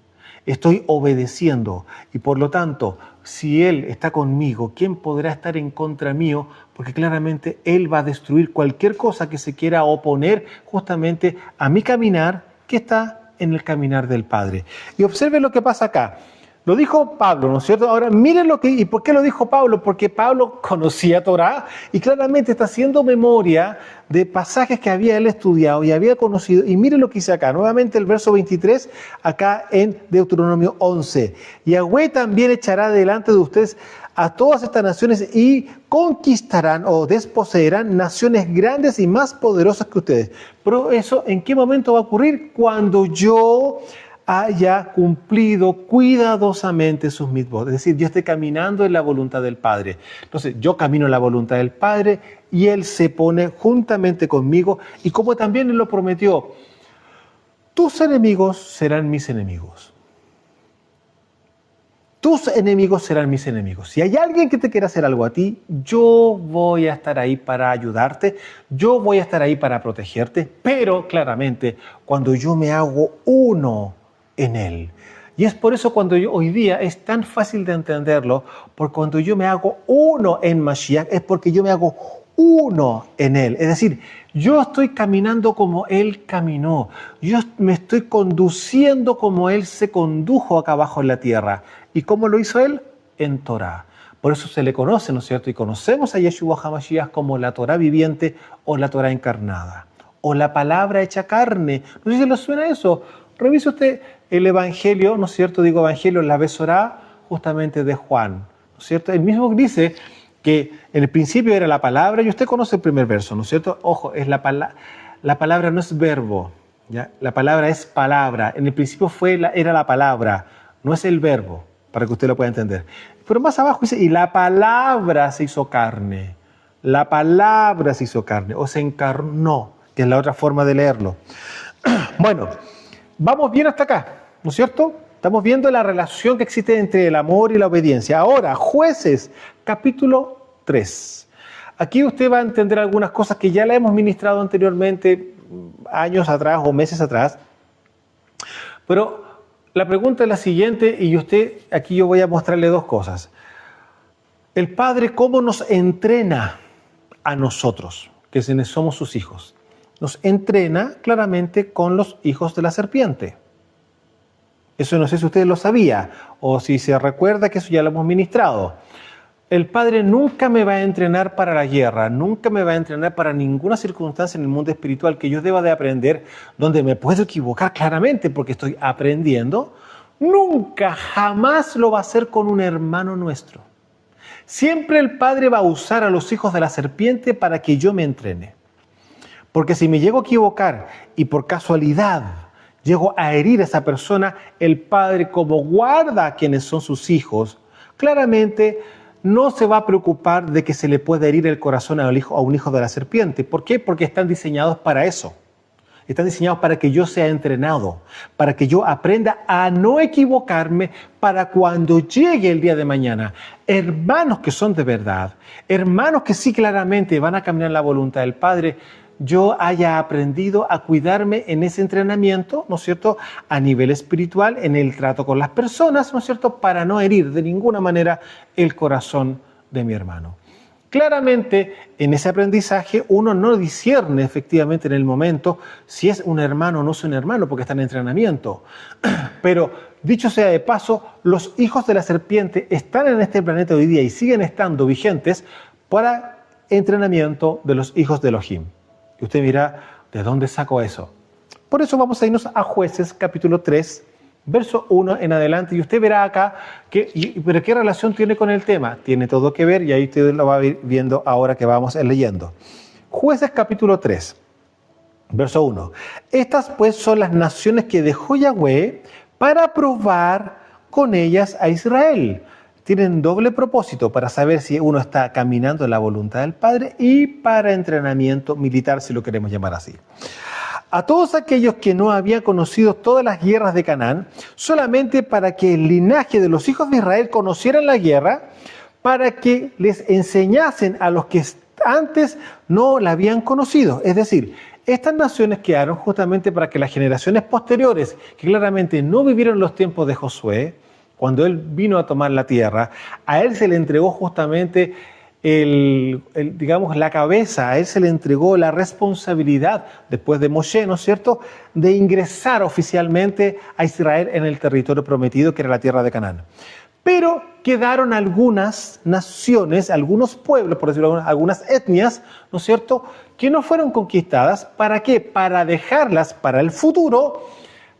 Estoy obedeciendo y por lo tanto, si Él está conmigo, ¿quién podrá estar en contra mío? Porque claramente Él va a destruir cualquier cosa que se quiera oponer justamente a mi caminar que está en el caminar del Padre. Y observe lo que pasa acá. Lo dijo Pablo, ¿no es cierto? Ahora miren ¿y por qué lo dijo Pablo? Porque Pablo conocía Torá y claramente está haciendo memoria de pasajes que había él estudiado y había conocido. Y miren lo que dice acá, nuevamente el verso 23, acá en Deuteronomio 11. Yahweh también echará delante de ustedes a todas estas naciones y conquistarán o desposeerán naciones grandes y más poderosas que ustedes. Pero eso, ¿en qué momento va a ocurrir? Cuando yo haya cumplido cuidadosamente sus mitzvot. Es decir, yo esté caminando en la voluntad del Padre. Entonces, yo camino en la voluntad del Padre y Él se pone juntamente conmigo. Y como también Él lo prometió, tus enemigos serán mis enemigos. Tus enemigos serán mis enemigos. Si hay alguien que te quiera hacer algo a ti, yo voy a estar ahí para ayudarte, yo voy a estar ahí para protegerte, pero claramente cuando yo me hago uno en Él. Y es por eso cuando hoy día es tan fácil de entenderlo, porque cuando yo me hago uno en Mashiach es porque yo me hago uno en Él. Es decir, yo estoy caminando como Él caminó, yo me estoy conduciendo como Él se condujo acá abajo en la tierra. ¿Y cómo lo hizo Él? En Torá. Por eso se le conoce, ¿no es cierto? Y conocemos a Yeshua HaMashiach como la Torá viviente o la Torá encarnada, o la palabra hecha carne. No sé si le suena eso. Revise usted el Evangelio, ¿no es cierto? Digo Evangelio, la Besorá justamente de Juan, ¿no es cierto? Él mismo dice que en el principio era la palabra, y usted conoce el primer verso, ¿no es cierto? Ojo, es la palabra no es verbo, ¿ya? La palabra es palabra. En el principio era la palabra, no es el verbo, para que usted lo pueda entender. Pero más abajo dice, y la palabra se hizo carne. La palabra se hizo carne, o se encarnó, que es la otra forma de leerlo. Bueno, vamos bien hasta acá, ¿no es cierto? Estamos viendo la relación que existe entre el amor y la obediencia. Ahora, Jueces, capítulo 3. Aquí usted va a entender algunas cosas que ya la hemos ministrado anteriormente, años atrás o meses atrás. Pero la pregunta es la siguiente, y aquí yo voy a mostrarle dos cosas. El Padre, ¿cómo nos entrena a nosotros, que somos sus hijos? Nos entrena claramente con los hijos de la serpiente. Eso no sé si usted lo sabía o si se recuerda que eso ya lo hemos ministrado. El Padre nunca me va a entrenar para la guerra, nunca me va a entrenar para ninguna circunstancia en el mundo espiritual que yo deba de aprender, donde me puedo equivocar claramente porque estoy aprendiendo. Nunca, jamás lo va a hacer con un hermano nuestro. Siempre el Padre va a usar a los hijos de la serpiente para que yo me entrene. Porque si me llego a equivocar y por casualidad llego a herir a esa persona, el Padre, como guarda a quienes son sus hijos, claramente no se va a preocupar de que se le pueda herir el corazón a un hijo de la serpiente. ¿Por qué? Porque están diseñados para eso. Están diseñados para que yo sea entrenado, para que yo aprenda a no equivocarme para cuando llegue el día de mañana. Hermanos que son de verdad, hermanos que sí claramente van a caminar en la voluntad del Padre, yo haya aprendido a cuidarme en ese entrenamiento, ¿no es cierto?, a nivel espiritual, en el trato con las personas, ¿no es cierto?, para no herir de ninguna manera el corazón de mi hermano. Claramente, en ese aprendizaje, uno no discierne efectivamente en el momento si es un hermano o no es un hermano, porque está en entrenamiento. Pero, dicho sea de paso, los hijos de la serpiente están en este planeta hoy día y siguen estando vigentes para entrenamiento de los hijos de Elohim. Y usted dirá, ¿de dónde saco eso? Por eso vamos a irnos a Jueces, capítulo 3, verso 1 en adelante, y usted verá acá, pero ¿qué relación tiene con el tema? Tiene todo que ver, y ahí usted lo va a ir viendo ahora que vamos leyendo. Jueces, capítulo 3, verso 1. Estas pues son las naciones que dejó Yahweh para probar con ellas a Israel. Tienen doble propósito, para saber si uno está caminando en la voluntad del Padre y para entrenamiento militar, si lo queremos llamar así. A todos aquellos que no habían conocido todas las guerras de Canaán, solamente para que el linaje de los hijos de Israel conocieran la guerra, para que les enseñasen a los que antes no la habían conocido. Es decir, estas naciones quedaron justamente para que las generaciones posteriores, que claramente no vivieron los tiempos de Josué, cuando él vino a tomar la tierra, a él se le entregó justamente digamos, la cabeza, a él se le entregó la responsabilidad, después de Moshe, ¿no es cierto?, de ingresar oficialmente a Israel en el territorio prometido, que era la tierra de Canaán. Pero quedaron algunas naciones, algunos pueblos, por decirlo, algunas etnias, ¿no es cierto?, que no fueron conquistadas. ¿Para qué? Para dejarlas para el futuro,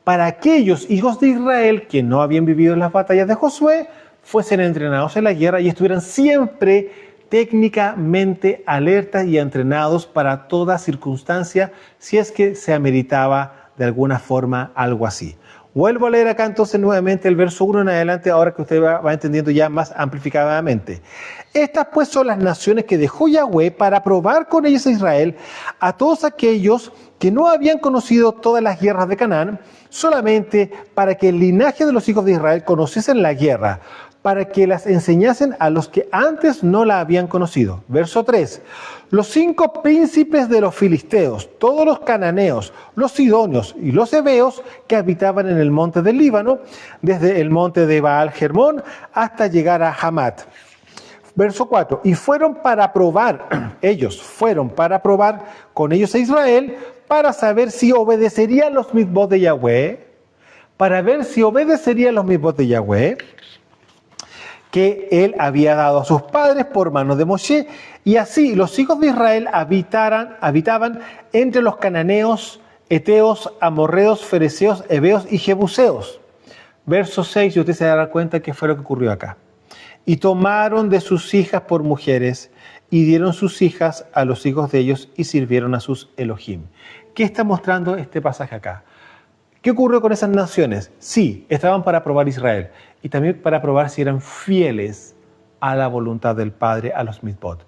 para aquellos hijos de Israel que no habían vivido en las batallas de Josué, fuesen entrenados en la guerra y estuvieran siempre técnicamente alertas y entrenados para toda circunstancia, si es que se ameritaba de alguna forma algo así. Vuelvo a leer acá entonces nuevamente el verso 1 en adelante, ahora que usted va entendiendo ya más amplificadamente. Estas pues son las naciones que dejó Yahweh para probar con ellos a Israel, a todos aquellos que no habían conocido todas las guerras de Canaán, solamente para que el linaje de los hijos de Israel conociesen la guerra, para que las enseñasen a los que antes no la habían conocido. Verso 3. Los 5 príncipes de los filisteos, todos los cananeos, los sidonios y los heveos que habitaban en el monte del Líbano, desde el monte de Baal Hermón hasta llegar a Hamat. Verso 4. Y fueron para probar, ellos fueron para probar con ellos a Israel, para saber si obedecerían los mitzvot de Yahweh, para ver si obedecerían los mitzvot de Yahweh, que él había dado a sus padres por mano de Moshe, y así los hijos de Israel habitaban entre los cananeos, eteos, amorreos, fereceos, heveos y jebuseos. Verso 6, y usted se dará cuenta que fue lo que ocurrió acá. Y tomaron de sus hijas por mujeres, y dieron sus hijas a los hijos de ellos, y sirvieron a sus Elohim. ¿Qué está mostrando este pasaje acá? ¿Qué ocurrió con esas naciones? Sí, estaban para probar Israel y también para probar si eran fieles a la voluntad del Padre, a los mitzvot.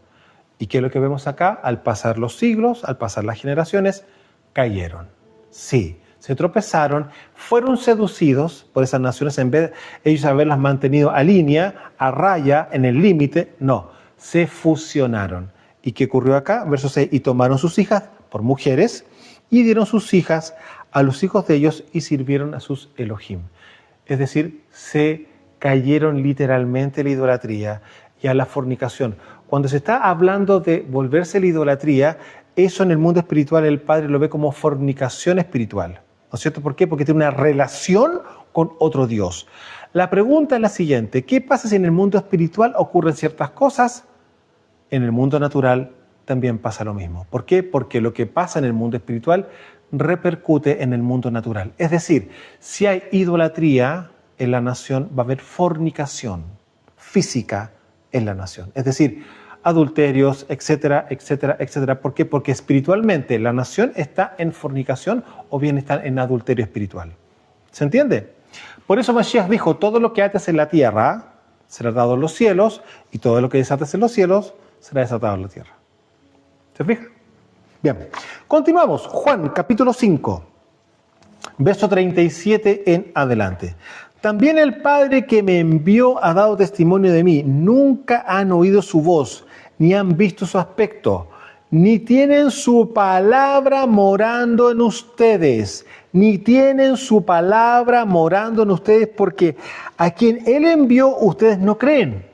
¿Y qué es lo que vemos acá? Al pasar los siglos, al pasar las generaciones, cayeron. Sí, se tropezaron, fueron seducidos por esas naciones en vez de ellos haberlas mantenido a línea, a raya, en el límite. No, se fusionaron. ¿Y qué ocurrió acá? Verso 6, y tomaron sus hijas por mujeres y dieron sus hijas a los hijos de ellos y sirvieron a sus Elohim. Es decir, se cayeron literalmente a la idolatría y a la fornicación. Cuando se está hablando de volverse a la idolatría, eso en el mundo espiritual el Padre lo ve como fornicación espiritual. ¿No es cierto? ¿Por qué? Porque tiene una relación con otro Dios. La pregunta es la siguiente: ¿qué pasa si en el mundo espiritual ocurren ciertas cosas? En el mundo natural también pasa lo mismo. ¿Por qué? Porque lo que pasa en el mundo espiritual repercute en el mundo natural. Es decir, si hay idolatría en la nación, va a haber fornicación física en la nación. Es decir, adulterios, etcétera, etcétera, etcétera. ¿Por qué? Porque espiritualmente la nación está en fornicación o bien está en adulterio espiritual. ¿Se entiende? Por eso Mashiach dijo, todo lo que ates en la tierra será dado en los cielos, y todo lo que desates en los cielos será desatado en la tierra. ¿Se fija? Bien, continuamos. Juan, capítulo 5, verso 37 en adelante. También el Padre que me envió ha dado testimonio de mí. Nunca han oído su voz, ni han visto su aspecto, ni tienen su palabra morando en ustedes, ni tienen su palabra morando en ustedes, porque a quien Él envió ustedes no creen.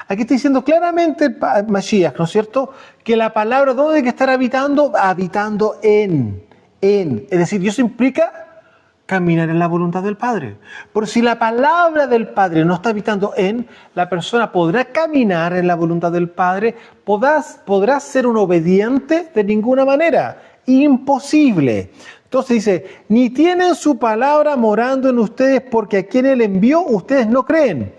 Aquí está diciendo claramente Mashiach, ¿no es cierto? Que la palabra, ¿dónde hay que estar habitando? Habitando en. Es decir, eso implica caminar en la voluntad del Padre. Por si la palabra del Padre no está habitando en, la persona podrá caminar en la voluntad del Padre, podrá ser un obediente de ninguna manera. Imposible. Entonces dice, ni tienen su palabra morando en ustedes, porque a quien Él envió ustedes no creen.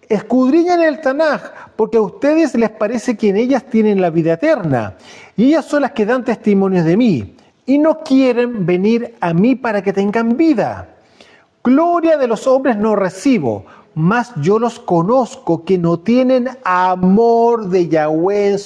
Escudriñan el Tanaj, porque a ustedes les parece que en ellas tienen la vida eterna, y ellas son las que dan testimonios de mí, y no quieren venir a mí para que tengan vida. Gloria de los hombres no recibo, mas yo los conozco, que no tienen amor de Yahweh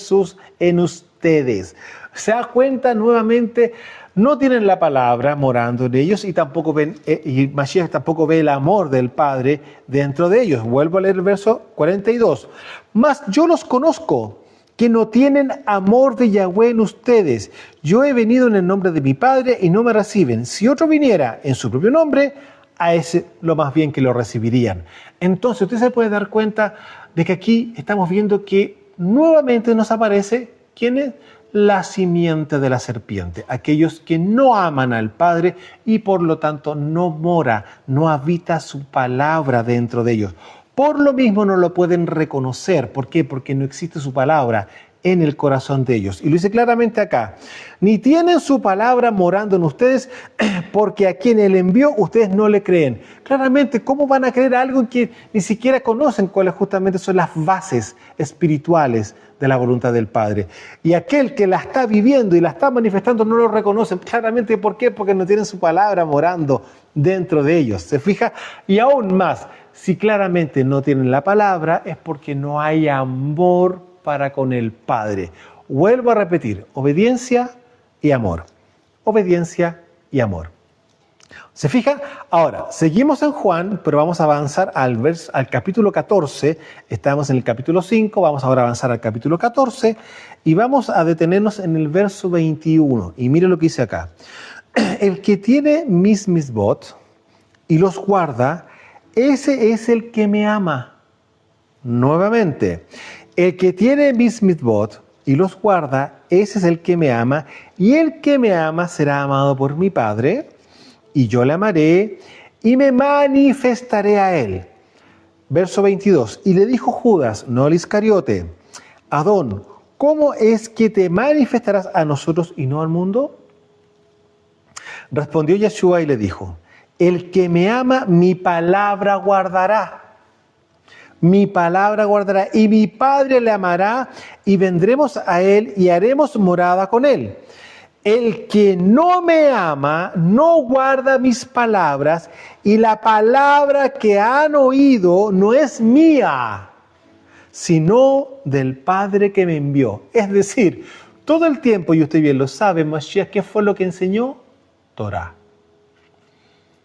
en ustedes. Se da cuenta nuevamente, no tienen la palabra morando en ellos, y tampoco ven, y Mashiach tampoco ve el amor del Padre dentro de ellos. Vuelvo a leer el verso 42. Mas yo los conozco, que no tienen amor de Yahweh en ustedes. Yo he venido en el nombre de mi Padre y no me reciben. Si otro viniera en su propio nombre, a ese lo más bien que lo recibirían. Entonces usted se puede dar cuenta de que aquí estamos viendo que nuevamente nos aparece ¿quién es? La simiente de la serpiente, aquellos que no aman al Padre y por lo tanto no mora, no habita su palabra dentro de ellos. Por lo mismo no lo pueden reconocer. ¿Por qué? Porque no existe su palabra en el corazón de ellos. Y lo dice claramente acá, ni tienen su palabra morando en ustedes, porque a quien Él envió ustedes no le creen. Claramente, ¿cómo van a creer algo que ni siquiera conocen cuáles justamente son las bases espirituales de la voluntad del Padre? Y aquel que la está viviendo y la está manifestando no lo reconocen. Claramente, ¿por qué? Porque no tienen su palabra morando dentro de ellos. ¿Se fija? Y aún más, si claramente no tienen la palabra, es porque no hay amor para con el Padre. Vuelvo a repetir, obediencia y amor. Obediencia y amor. ¿Se fija? Ahora, seguimos en Juan, pero vamos a avanzar al capítulo 14. Estamos en el capítulo 5, vamos ahora a avanzar al capítulo 14 y vamos a detenernos en el verso 21. Y mire lo que dice acá. El que tiene mis misbot y los guarda, ese es el que me ama. Nuevamente, el que tiene mis mitzvot y los guarda, ese es el que me ama, y el que me ama será amado por mi Padre, y yo le amaré y me manifestaré a él. Verso 22, y le dijo Judas, no el Iscariote, Adón, ¿cómo es que te manifestarás a nosotros y no al mundo? Respondió Yeshua y le dijo, el que me ama, mi palabra guardará. Mi palabra guardará, y mi Padre le amará, y vendremos a él y haremos morada con él. El que no me ama, no guarda mis palabras, y la palabra que han oído no es mía, sino del Padre que me envió. Es decir, todo el tiempo, y usted bien lo sabe, Mashiach, ¿qué fue lo que enseñó? Torah.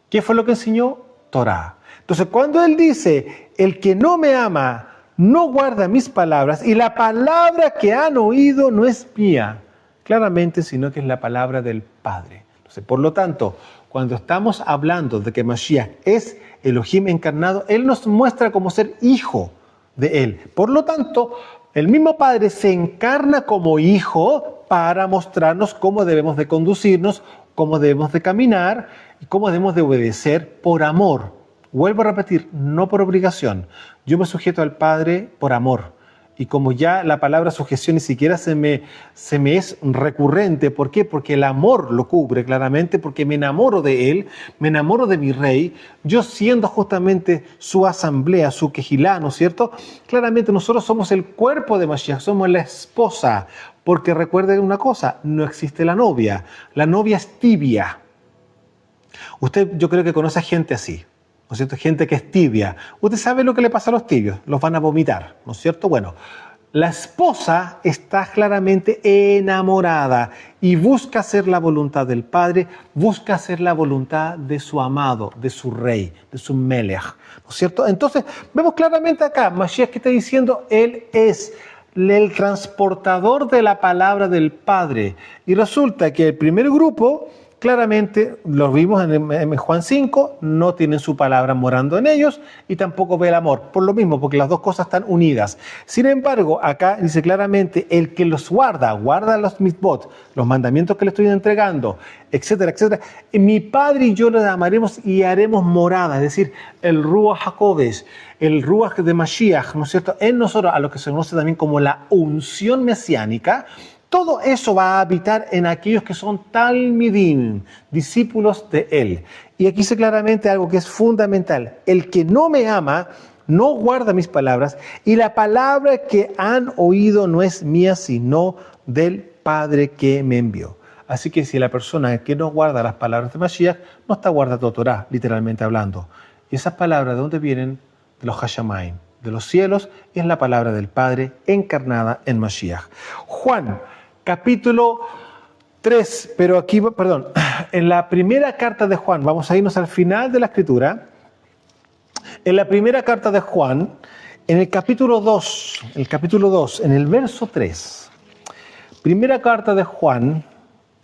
¿Qué fue lo que enseñó? Torah. Entonces, cuando Él dice, el que no me ama, no guarda mis palabras, y la palabra que han oído no es mía, claramente, sino que es la palabra del Padre. Entonces, por lo tanto, cuando estamos hablando de que Mashiach es Elohim encarnado, Él nos muestra como ser hijo de Él. Por lo tanto, el mismo Padre se encarna como hijo para mostrarnos cómo debemos de conducirnos, cómo debemos de caminar y cómo debemos de obedecer por amor. Vuelvo a repetir, no por obligación. Yo me sujeto al Padre por amor. y como ya la palabra sujeción ni siquiera se me es recurrente. ¿Por qué? Porque el amor lo cubre claramente, porque me enamoro de él, me enamoro de mi rey, yo siendo justamente su asamblea, su quejilá, ¿no es cierto? Claramente nosotros somos el cuerpo de Mashiach, somos la esposa, porque recuerden una cosa, no existe la novia es tibia. Usted, yo creo que conoce a gente así, ¿no es cierto? Gente que es tibia. Usted sabe lo que le pasa a los tibios, los van a vomitar, ¿no es cierto? Bueno, la esposa está claramente enamorada y busca hacer la voluntad del Padre, busca hacer la voluntad de su amado, de su rey, de su melech, ¿no es cierto? Entonces, vemos claramente acá, Mashiach que está diciendo, él es el transportador de la palabra del Padre. Y resulta que el primer grupo, claramente, lo vimos en Juan 5, no tienen su palabra morando en ellos y tampoco ve el amor. Por lo mismo, porque las dos cosas están unidas. Sin embargo, acá dice claramente, el que los guarda los mitzvot, los mandamientos que le estoy entregando, etcétera, etcétera. Mi Padre y yo los amaremos y haremos morada, es decir, el Ruach HaKodesh, el Ruach de Mashiach, ¿no es cierto? En nosotros, a lo que se conoce también como la unción mesiánica. Todo eso va a habitar en aquellos que son talmidim, discípulos de Él. Y aquí dice claramente algo que es fundamental. El que no me ama, no guarda mis palabras, y la palabra que han oído no es mía, sino del Padre que me envió. Así que si la persona que no guarda las palabras de Mashiach, no está guardando Torah, literalmente hablando. Y esas palabras, ¿de dónde vienen? De los Hashamayim, de los cielos, y es la palabra del Padre encarnada en Mashiach. Juan, capítulo 3, pero aquí, perdón, en la primera carta de Juan, vamos a irnos al final de la escritura, en la primera carta de Juan, en el capítulo 2, en el verso 3, primera carta de Juan,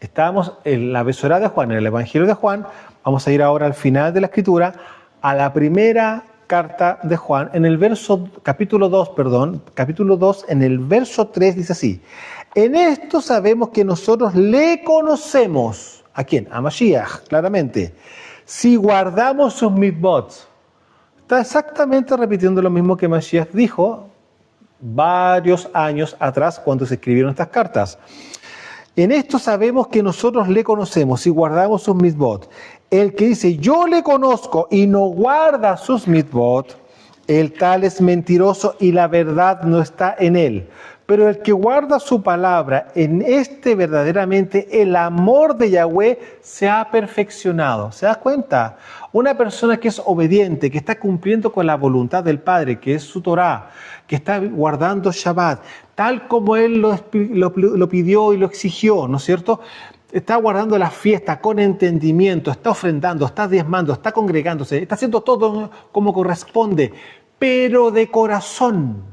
estábamos en la besorá de Juan, en el Evangelio de Juan, vamos a ir ahora al final de la escritura, a la primera carta de Juan, en el capítulo 2, en el verso 3 dice así: en esto sabemos que nosotros le conocemos. ¿A quién? A Mashiach, claramente. Si guardamos sus mitzvot. Está exactamente repitiendo lo mismo que Mashiach dijo varios años atrás cuando se escribieron estas cartas. En esto sabemos que nosotros le conocemos si guardamos sus mitzvot. El que dice, yo le conozco y no guarda sus mitzvot, el tal es mentiroso y la verdad no está en él. Pero el que guarda su palabra, en este verdaderamente el amor de Yahweh se ha perfeccionado. ¿Se da cuenta? Una persona que es obediente, que está cumpliendo con la voluntad del Padre, que es su Torah, que está guardando Shabbat, tal como Él lo pidió y lo exigió, ¿no es cierto? Está guardando la fiesta con entendimiento, está ofrendando, está diezmando, está congregándose, está haciendo todo como corresponde, pero de corazón,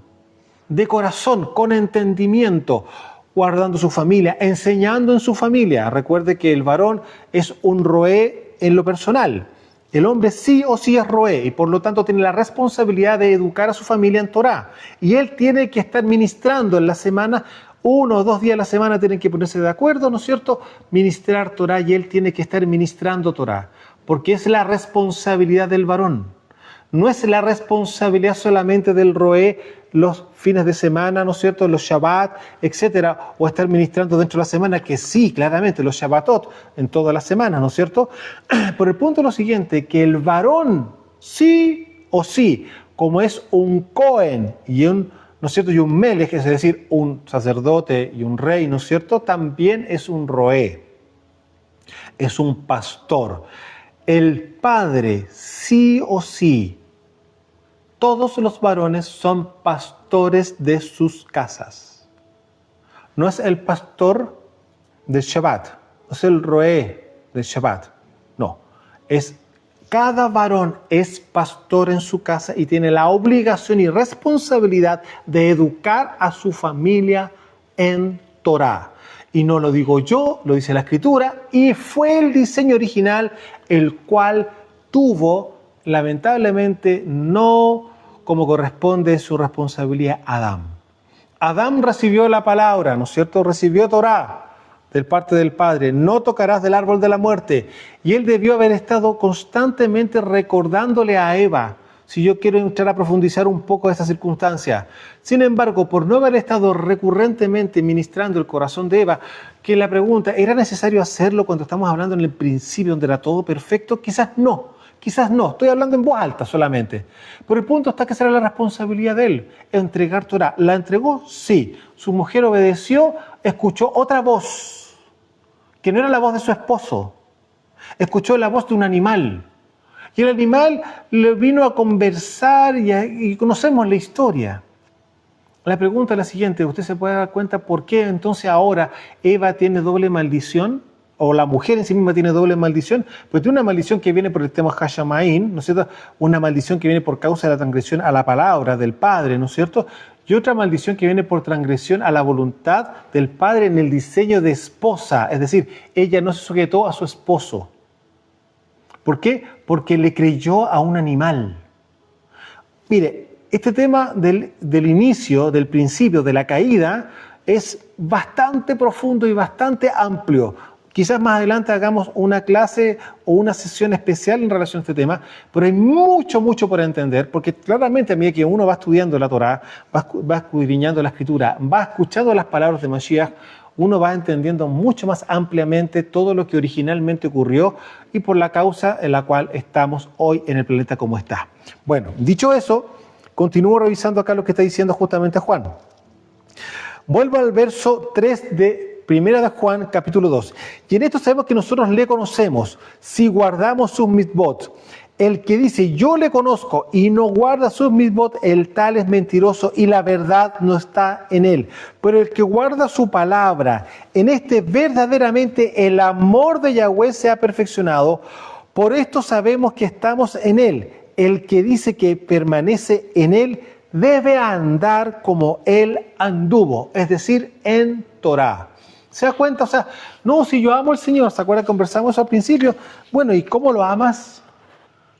con entendimiento, guardando su familia, enseñando en su familia. Recuerde que el varón es un roé en lo personal. El hombre sí o sí es roé y por lo tanto tiene la responsabilidad de educar a su familia en Torah. Y él tiene que estar ministrando en la semana, 1 o 2 días a la semana tienen que ponerse de acuerdo, ¿no es cierto? Ministrar Torah y él tiene que estar ministrando Torah, porque es la responsabilidad del varón. No es la responsabilidad solamente del roé los fines de semana, ¿no es cierto?, los Shabbat, etcétera, o estar ministrando dentro de la semana, que sí, claramente, los Shabbatot en todas las semanas, ¿no es cierto? Pero el punto es lo siguiente, que el varón, sí o sí, como es un Cohen y ¿no es cierto?, y un Melech, es decir, un sacerdote y un rey, ¿no es cierto?, también es un roé, es un pastor. El padre, sí o sí, todos los varones son pastores de sus casas. No es el pastor del Shabbat, no es el roé del Shabbat, no. Cada varón es pastor en su casa y tiene la obligación y responsabilidad de educar a su familia en Torah. Y no lo digo yo, lo dice la Escritura, y fue el diseño original el cual tuvo, lamentablemente, no como corresponde su responsabilidad, Adán. Adán recibió la palabra, ¿no es cierto? Recibió Torah de parte del Padre. No tocarás del árbol de la muerte. Y él debió haber estado constantemente recordándole a Eva, si yo quiero entrar a profundizar un poco esa circunstancia. Sin embargo, por no haber estado recurrentemente ministrando el corazón de Eva, que la pregunta, ¿era necesario hacerlo cuando estamos hablando en el principio donde era todo perfecto? Quizás no, estoy hablando en voz alta solamente. Pero el punto está que será la responsabilidad de él, entregar Torah. ¿La entregó? Sí. Su mujer obedeció, escuchó otra voz, que no era la voz de su esposo, escuchó la voz de un animal. Y el animal le vino a conversar y conocemos la historia. La pregunta es la siguiente, ¿usted se puede dar cuenta por qué entonces ahora Eva tiene doble maldición? O la mujer en sí misma tiene doble maldición, pero tiene una maldición que viene por el tema Hashamaín, ¿no es cierto? Una maldición que viene por causa de la transgresión a la palabra del Padre, ¿no es cierto? Y otra maldición que viene por transgresión a la voluntad del Padre en el diseño de esposa, es decir, ella no se sujetó a su esposo. ¿Por qué? Porque le creyó a un animal. Mire, este tema del inicio, del principio, de la caída, es bastante profundo y bastante amplio. Quizás más adelante hagamos una clase o una sesión especial en relación a este tema, pero hay mucho por entender, porque claramente a medida que uno va estudiando la Torá, va escudriñando la Escritura, va escuchando las palabras de Mashiach, uno va entendiendo mucho más ampliamente todo lo que originalmente ocurrió y por la causa en la cual estamos hoy en el planeta como está. Bueno, dicho eso, continúo revisando acá lo que está diciendo justamente Juan. Vuelvo al verso 3 de Primera de Juan, capítulo 2. Y en esto sabemos que nosotros le conocemos si guardamos sus mitzvot. El que dice, yo le conozco y no guarda sus mitzvot, el tal es mentiroso y la verdad no está en él. Pero el que guarda su palabra, en este verdaderamente el amor de Yahweh se ha perfeccionado. Por esto sabemos que estamos en él. El que dice que permanece en él debe andar como él anduvo, es decir, en Torah. ¿Se da cuenta? O sea, no, si yo amo al Señor, ¿se acuerdan que conversamos al principio? Bueno, ¿y cómo lo amas?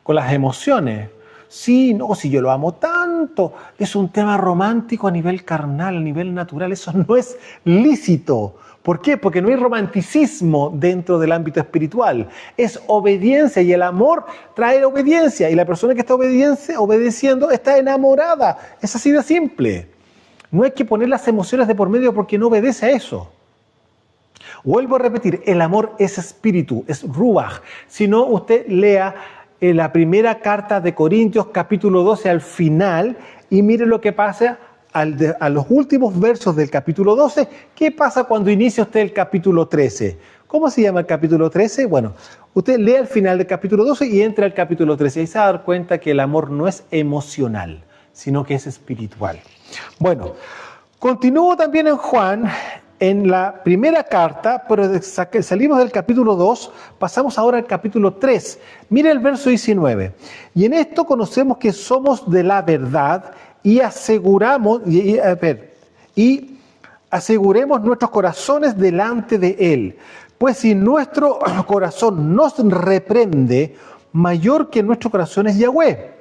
Con las emociones. Sí, no, si yo lo amo tanto, es un tema romántico a nivel carnal, a nivel natural, eso no es lícito. ¿Por qué? Porque no hay romanticismo dentro del ámbito espiritual. Es obediencia y el amor trae obediencia y la persona que está obedeciendo está enamorada. Es así de simple. No hay que poner las emociones de por medio porque no obedece a eso. Vuelvo a repetir, el amor es espíritu, es ruach. Si no, usted lea en la primera carta de Corintios, capítulo 12, al final, y mire lo que pasa a los últimos versos del capítulo 12. ¿Qué pasa cuando inicia usted el capítulo 13? ¿Cómo se llama el capítulo 13? Bueno, usted lee al final del capítulo 12 y entra al capítulo 13 y se va a dar cuenta que el amor no es emocional, sino que es espiritual. Bueno, continúo también en Juan, en la primera carta, pero salimos del capítulo 2, pasamos ahora al capítulo 3. Mire el verso 19. Y en esto conocemos que somos de la verdad y aseguremos nuestros corazones delante de Él. Pues si nuestro corazón nos reprende, mayor que nuestro corazón es Yahweh.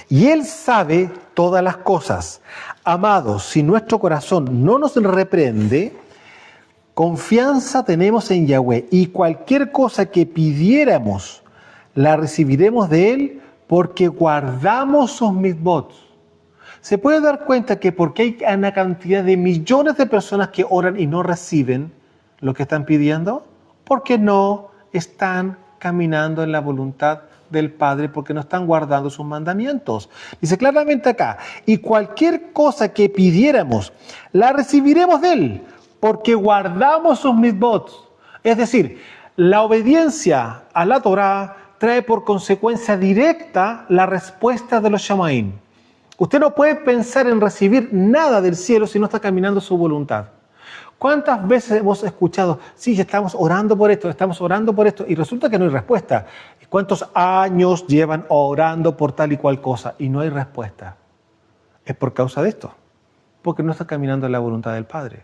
Y Él sabe todas las cosas. Amados, si nuestro corazón no nos reprende, confianza tenemos en Yahweh y cualquier cosa que pidiéramos, la recibiremos de Él porque guardamos sus mitzvot. Se puede dar cuenta que porque hay una cantidad de millones de personas que oran y no reciben lo que están pidiendo, porque no están caminando en la voluntad del Padre, porque no están guardando sus mandamientos. Dice claramente acá, y cualquier cosa que pidiéramos, la recibiremos de Él, porque guardamos sus mitzvot. Es decir, la obediencia a la Torá trae por consecuencia directa la respuesta de los Shamaim. Usted no puede pensar en recibir nada del cielo si no está caminando su voluntad. ¿Cuántas veces hemos escuchado, sí, estamos orando por esto, y resulta que no hay respuesta? ¿Cuántos años llevan orando por tal y cual cosa y no hay respuesta? Es por causa de esto, porque no está caminando en la voluntad del Padre.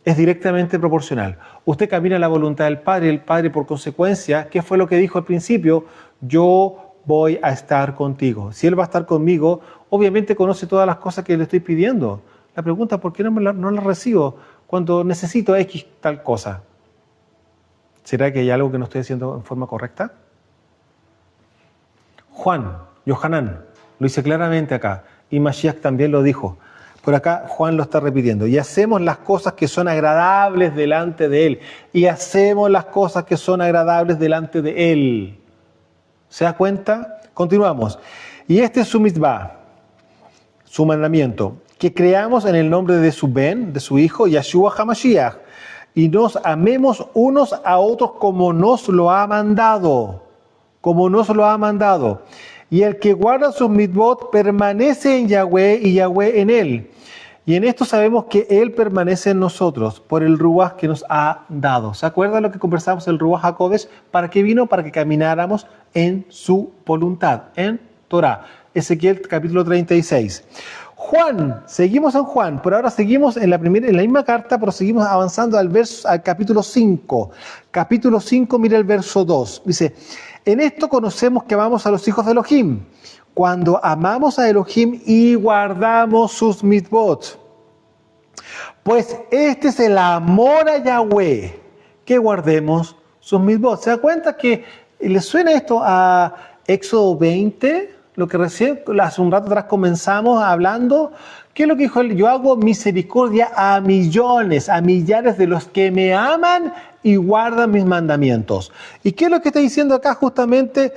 Es directamente proporcional. Usted camina en la voluntad del Padre y el Padre por consecuencia, ¿qué fue lo que dijo al principio? Yo voy a estar contigo. Si Él va a estar conmigo, obviamente conoce todas las cosas que le estoy pidiendo. La pregunta, ¿por qué no la recibo cuando necesito X tal cosa? ¿Será que hay algo que no estoy haciendo en forma correcta? Juan, Yohanan, lo dice claramente acá, y Mashiach también lo dijo. Por acá Juan lo está repitiendo. Y hacemos las cosas que son agradables delante de Él. Y hacemos las cosas que son agradables delante de Él. ¿Se da cuenta? Continuamos. Y este es su mitzvah, su mandamiento, que creamos en el nombre de su Ben, de su Hijo, Yeshua HaMashiach, y nos amemos unos a otros como nos lo ha mandado. Como nos lo ha mandado. Y el que guarda sus mitzvot permanece en Yahweh y Yahweh en él. Y en esto sabemos que Él permanece en nosotros por el Ruach que nos ha dado. ¿Se acuerdan lo que conversamos el Ruach HaKodesh? ¿Para qué vino? Para que camináramos en su voluntad, en Torah. Ezequiel capítulo 36. Juan, seguimos en Juan, por ahora seguimos en la misma carta, pero seguimos avanzando al capítulo 5. Capítulo 5, mira el verso 2. Dice, en esto conocemos que amamos a los hijos de Elohim, cuando amamos a Elohim y guardamos sus mitzvot. Pues este es el amor a Yahweh, que guardemos sus mitzvot. ¿Se da cuenta que le suena esto a Éxodo 20? Lo que recién, hace un rato atrás comenzamos hablando. ¿Qué es lo que dijo él? Yo hago misericordia a millones, a millares de los que me aman y guardan mis mandamientos. ¿Y qué es lo que está diciendo acá justamente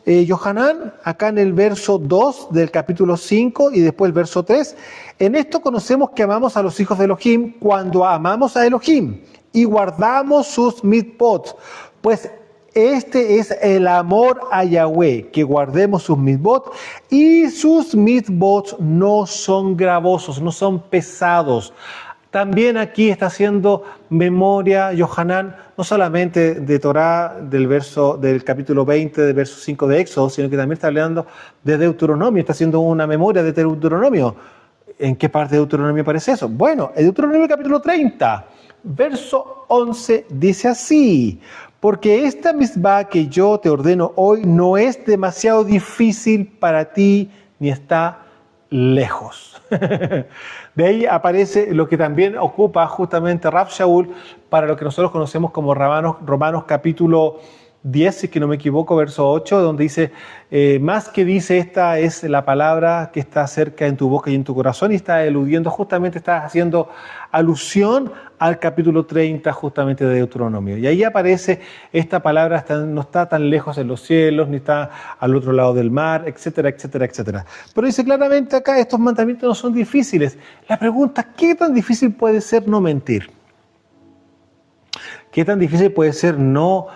Yohanan? Acá en el verso 2 del capítulo 5 y después el verso 3. En esto conocemos que amamos a los hijos de Elohim cuando amamos a Elohim y guardamos sus mitzvot. Pues este es el amor a Yahweh, que guardemos sus mitzvot, y sus mitzvot no son gravosos, no son pesados. También aquí está haciendo memoria Yohanan, no solamente de Torah, del capítulo 20, del verso 5 de Éxodo, sino que también está hablando de Deuteronomio, está haciendo una memoria de Deuteronomio. ¿En qué parte de Deuteronomio aparece eso? Bueno, en Deuteronomio capítulo 30, verso 11, dice así: porque esta mitzvah que yo te ordeno hoy no es demasiado difícil para ti, ni está lejos. De ahí aparece lo que también ocupa justamente Rav Shaul para lo que nosotros conocemos como Romanos capítulo 10, si que no me equivoco, verso 8, donde dice, más que dice, esta es la palabra que está cerca en tu boca y en tu corazón, y está eludiendo, justamente está haciendo alusión al capítulo 30 justamente de Deuteronomio. Y ahí aparece esta palabra, no está tan lejos en los cielos, ni está al otro lado del mar, etcétera, etcétera, etcétera. Pero dice claramente acá, estos mandamientos no son difíciles. La pregunta, ¿qué tan difícil puede ser no mentir? ¿Qué tan difícil puede ser no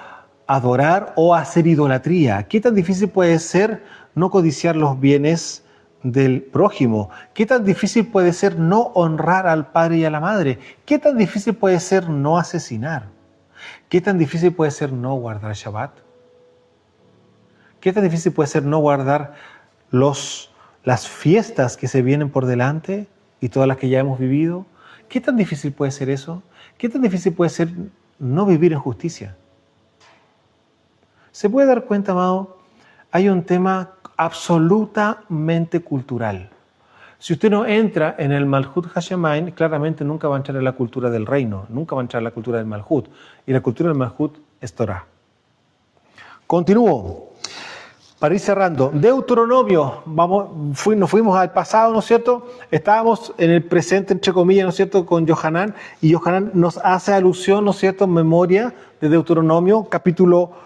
adorar o hacer idolatría? ¿Qué tan difícil puede ser no codiciar los bienes del prójimo? ¿Qué tan difícil puede ser no honrar al padre y a la madre? ¿Qué tan difícil puede ser no asesinar? ¿Qué tan difícil puede ser no guardar Shabbat? ¿Qué tan difícil puede ser no guardar las fiestas que se vienen por delante y todas las que ya hemos vivido? ¿Qué tan difícil puede ser eso? ¿Qué tan difícil puede ser no vivir en justicia? Se puede dar cuenta, amado, hay un tema absolutamente cultural. Si usted no entra en el Malhut Hashemayim, claramente nunca va a entrar en la cultura del reino, nunca va a entrar en la cultura del Malhut. Y la cultura del Malhut es Torah. Continúo. Para ir cerrando, Deuteronomio, nos fuimos al pasado, ¿no es cierto? Estábamos en el presente, entre comillas, ¿no es cierto?, con Yohanan, y Yohanan nos hace alusión, ¿no es cierto?, memoria de Deuteronomio, capítulo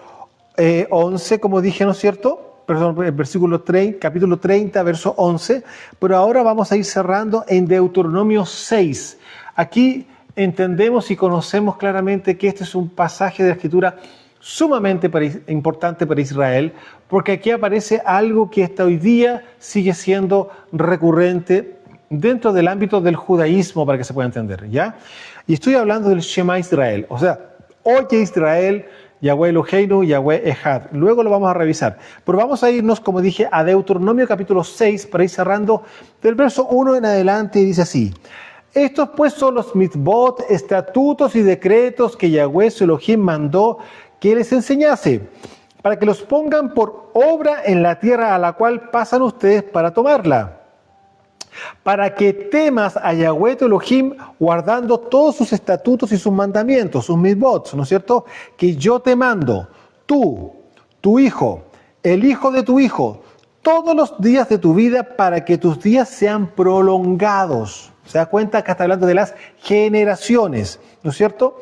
11, como dije, ¿no es cierto? Perdón, el versículo 30, capítulo 30, verso 11, pero ahora vamos a ir cerrando en Deuteronomio 6. Aquí entendemos y conocemos claramente que este es un pasaje de la Escritura sumamente importante para Israel, porque aquí aparece algo que hasta hoy día sigue siendo recurrente dentro del ámbito del judaísmo, para que se pueda entender, ¿ya? Y estoy hablando del Shema Israel, o sea, oye Israel, Yahweh Eloheinu, Yahweh Echad. Luego lo vamos a revisar. Pero vamos a irnos, como dije, a Deuteronomio capítulo 6, para ir cerrando del verso 1 en adelante, y dice así: estos pues son los mitzvot, estatutos y decretos que Yahweh su Elohim mandó que les enseñase, para que los pongan por obra en la tierra a la cual pasan ustedes para tomarla, para que temas a Yahweh tu Elohim, guardando todos sus estatutos y sus mandamientos, sus mitzvot, ¿no es cierto?, que yo te mando, tú, tu hijo, el hijo de tu hijo, todos los días de tu vida para que tus días sean prolongados. ¿Se da cuenta? Acá está hablando de las generaciones, ¿no es cierto?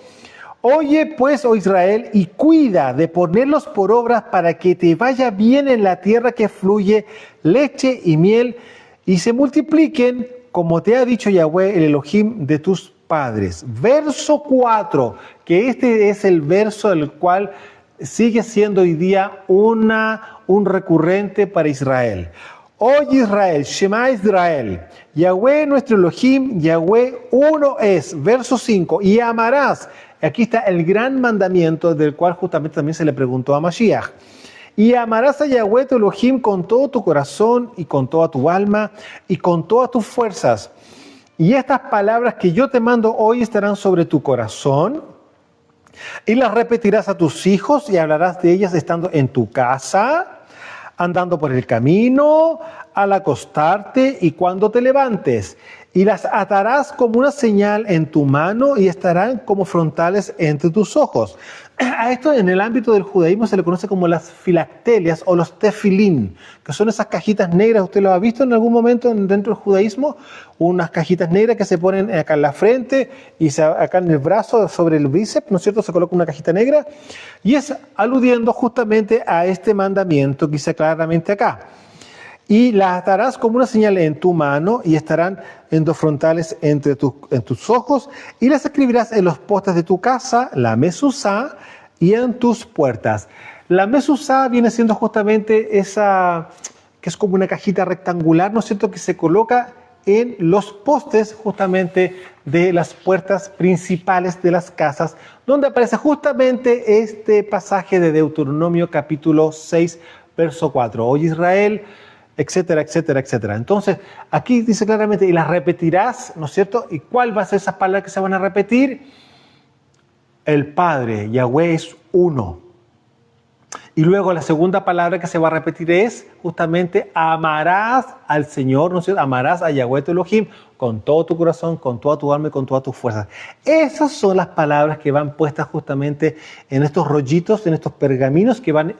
Oye pues, oh Israel, y cuida de ponerlos por obras para que te vaya bien en la tierra que fluye leche y miel y se multipliquen, como te ha dicho Yahweh, el Elohim de tus padres. Verso 4, que este es el verso del cual sigue siendo hoy día un recurrente para Israel. Oye Israel, Shema Israel, Yahweh nuestro Elohim, Yahweh uno es. Verso 5, y amarás. Aquí está el gran mandamiento del cual justamente también se le preguntó a Mashiach. Y amarás a Yahweh tu Elohim con todo tu corazón y con toda tu alma y con todas tus fuerzas. Y estas palabras que yo te mando hoy estarán sobre tu corazón y las repetirás a tus hijos y hablarás de ellas estando en tu casa, andando por el camino, al acostarte y cuando te levantes. Y las atarás como una señal en tu mano y estarán como frontales entre tus ojos. A esto en el ámbito del judaísmo se le conoce como las filactelias o los tefilín, que son esas cajitas negras. ¿Usted lo ha visto en algún momento dentro del judaísmo? Unas cajitas negras que se ponen acá en la frente y acá en el brazo, sobre el bíceps, ¿no es cierto? Se coloca una cajita negra y es aludiendo justamente a este mandamiento que dice claramente acá. Y las atarás como una señal en tu mano y estarán en dos frontales en tus ojos y las escribirás en los postes de tu casa, la mesuzá, y en tus puertas. La mesuzá viene siendo justamente esa que es como una cajita rectangular, ¿no es cierto?, que se coloca en los postes justamente de las puertas principales de las casas, donde aparece justamente este pasaje de Deuteronomio capítulo 6, verso 4. Oye Israel, etcétera, etcétera, etcétera. Entonces, aquí dice claramente, y las repetirás, ¿no es cierto? ¿Y cuál va a ser esas palabras que se van a repetir? El Padre, Yahweh es uno. Y luego la segunda palabra que se va a repetir es justamente amarás al Señor, ¿no es cierto? Amarás a Yahweh tu Elohim con todo tu corazón, con toda tu alma y con todas tus fuerzas. Esas son las palabras que van puestas justamente en estos rollitos, en estos pergaminos que van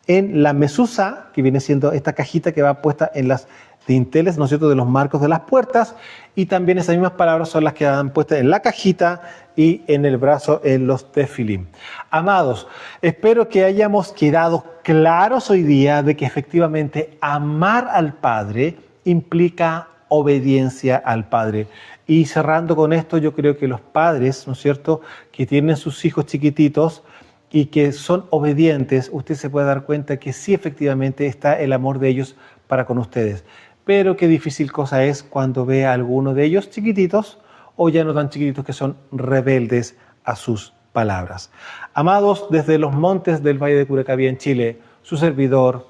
en la mesuzá, que viene siendo esta cajita que va puesta en las dinteles, ¿no es cierto?, de los marcos de las puertas, y también esas mismas palabras son las que van puestas en la cajita y en el brazo en los tefilim. Amados, espero que hayamos quedado claros hoy día de que efectivamente amar al Padre implica obediencia al Padre. Y cerrando con esto, yo creo que los padres, ¿no es cierto?, que tienen sus hijos chiquititos y que son obedientes, usted se puede dar cuenta que sí efectivamente está el amor de ellos para con ustedes. Pero qué difícil cosa es cuando ve a alguno de ellos chiquititos o ya no tan chiquititos que son rebeldes a sus palabras. Amados, desde los montes del Valle de Curacaví en Chile, su servidor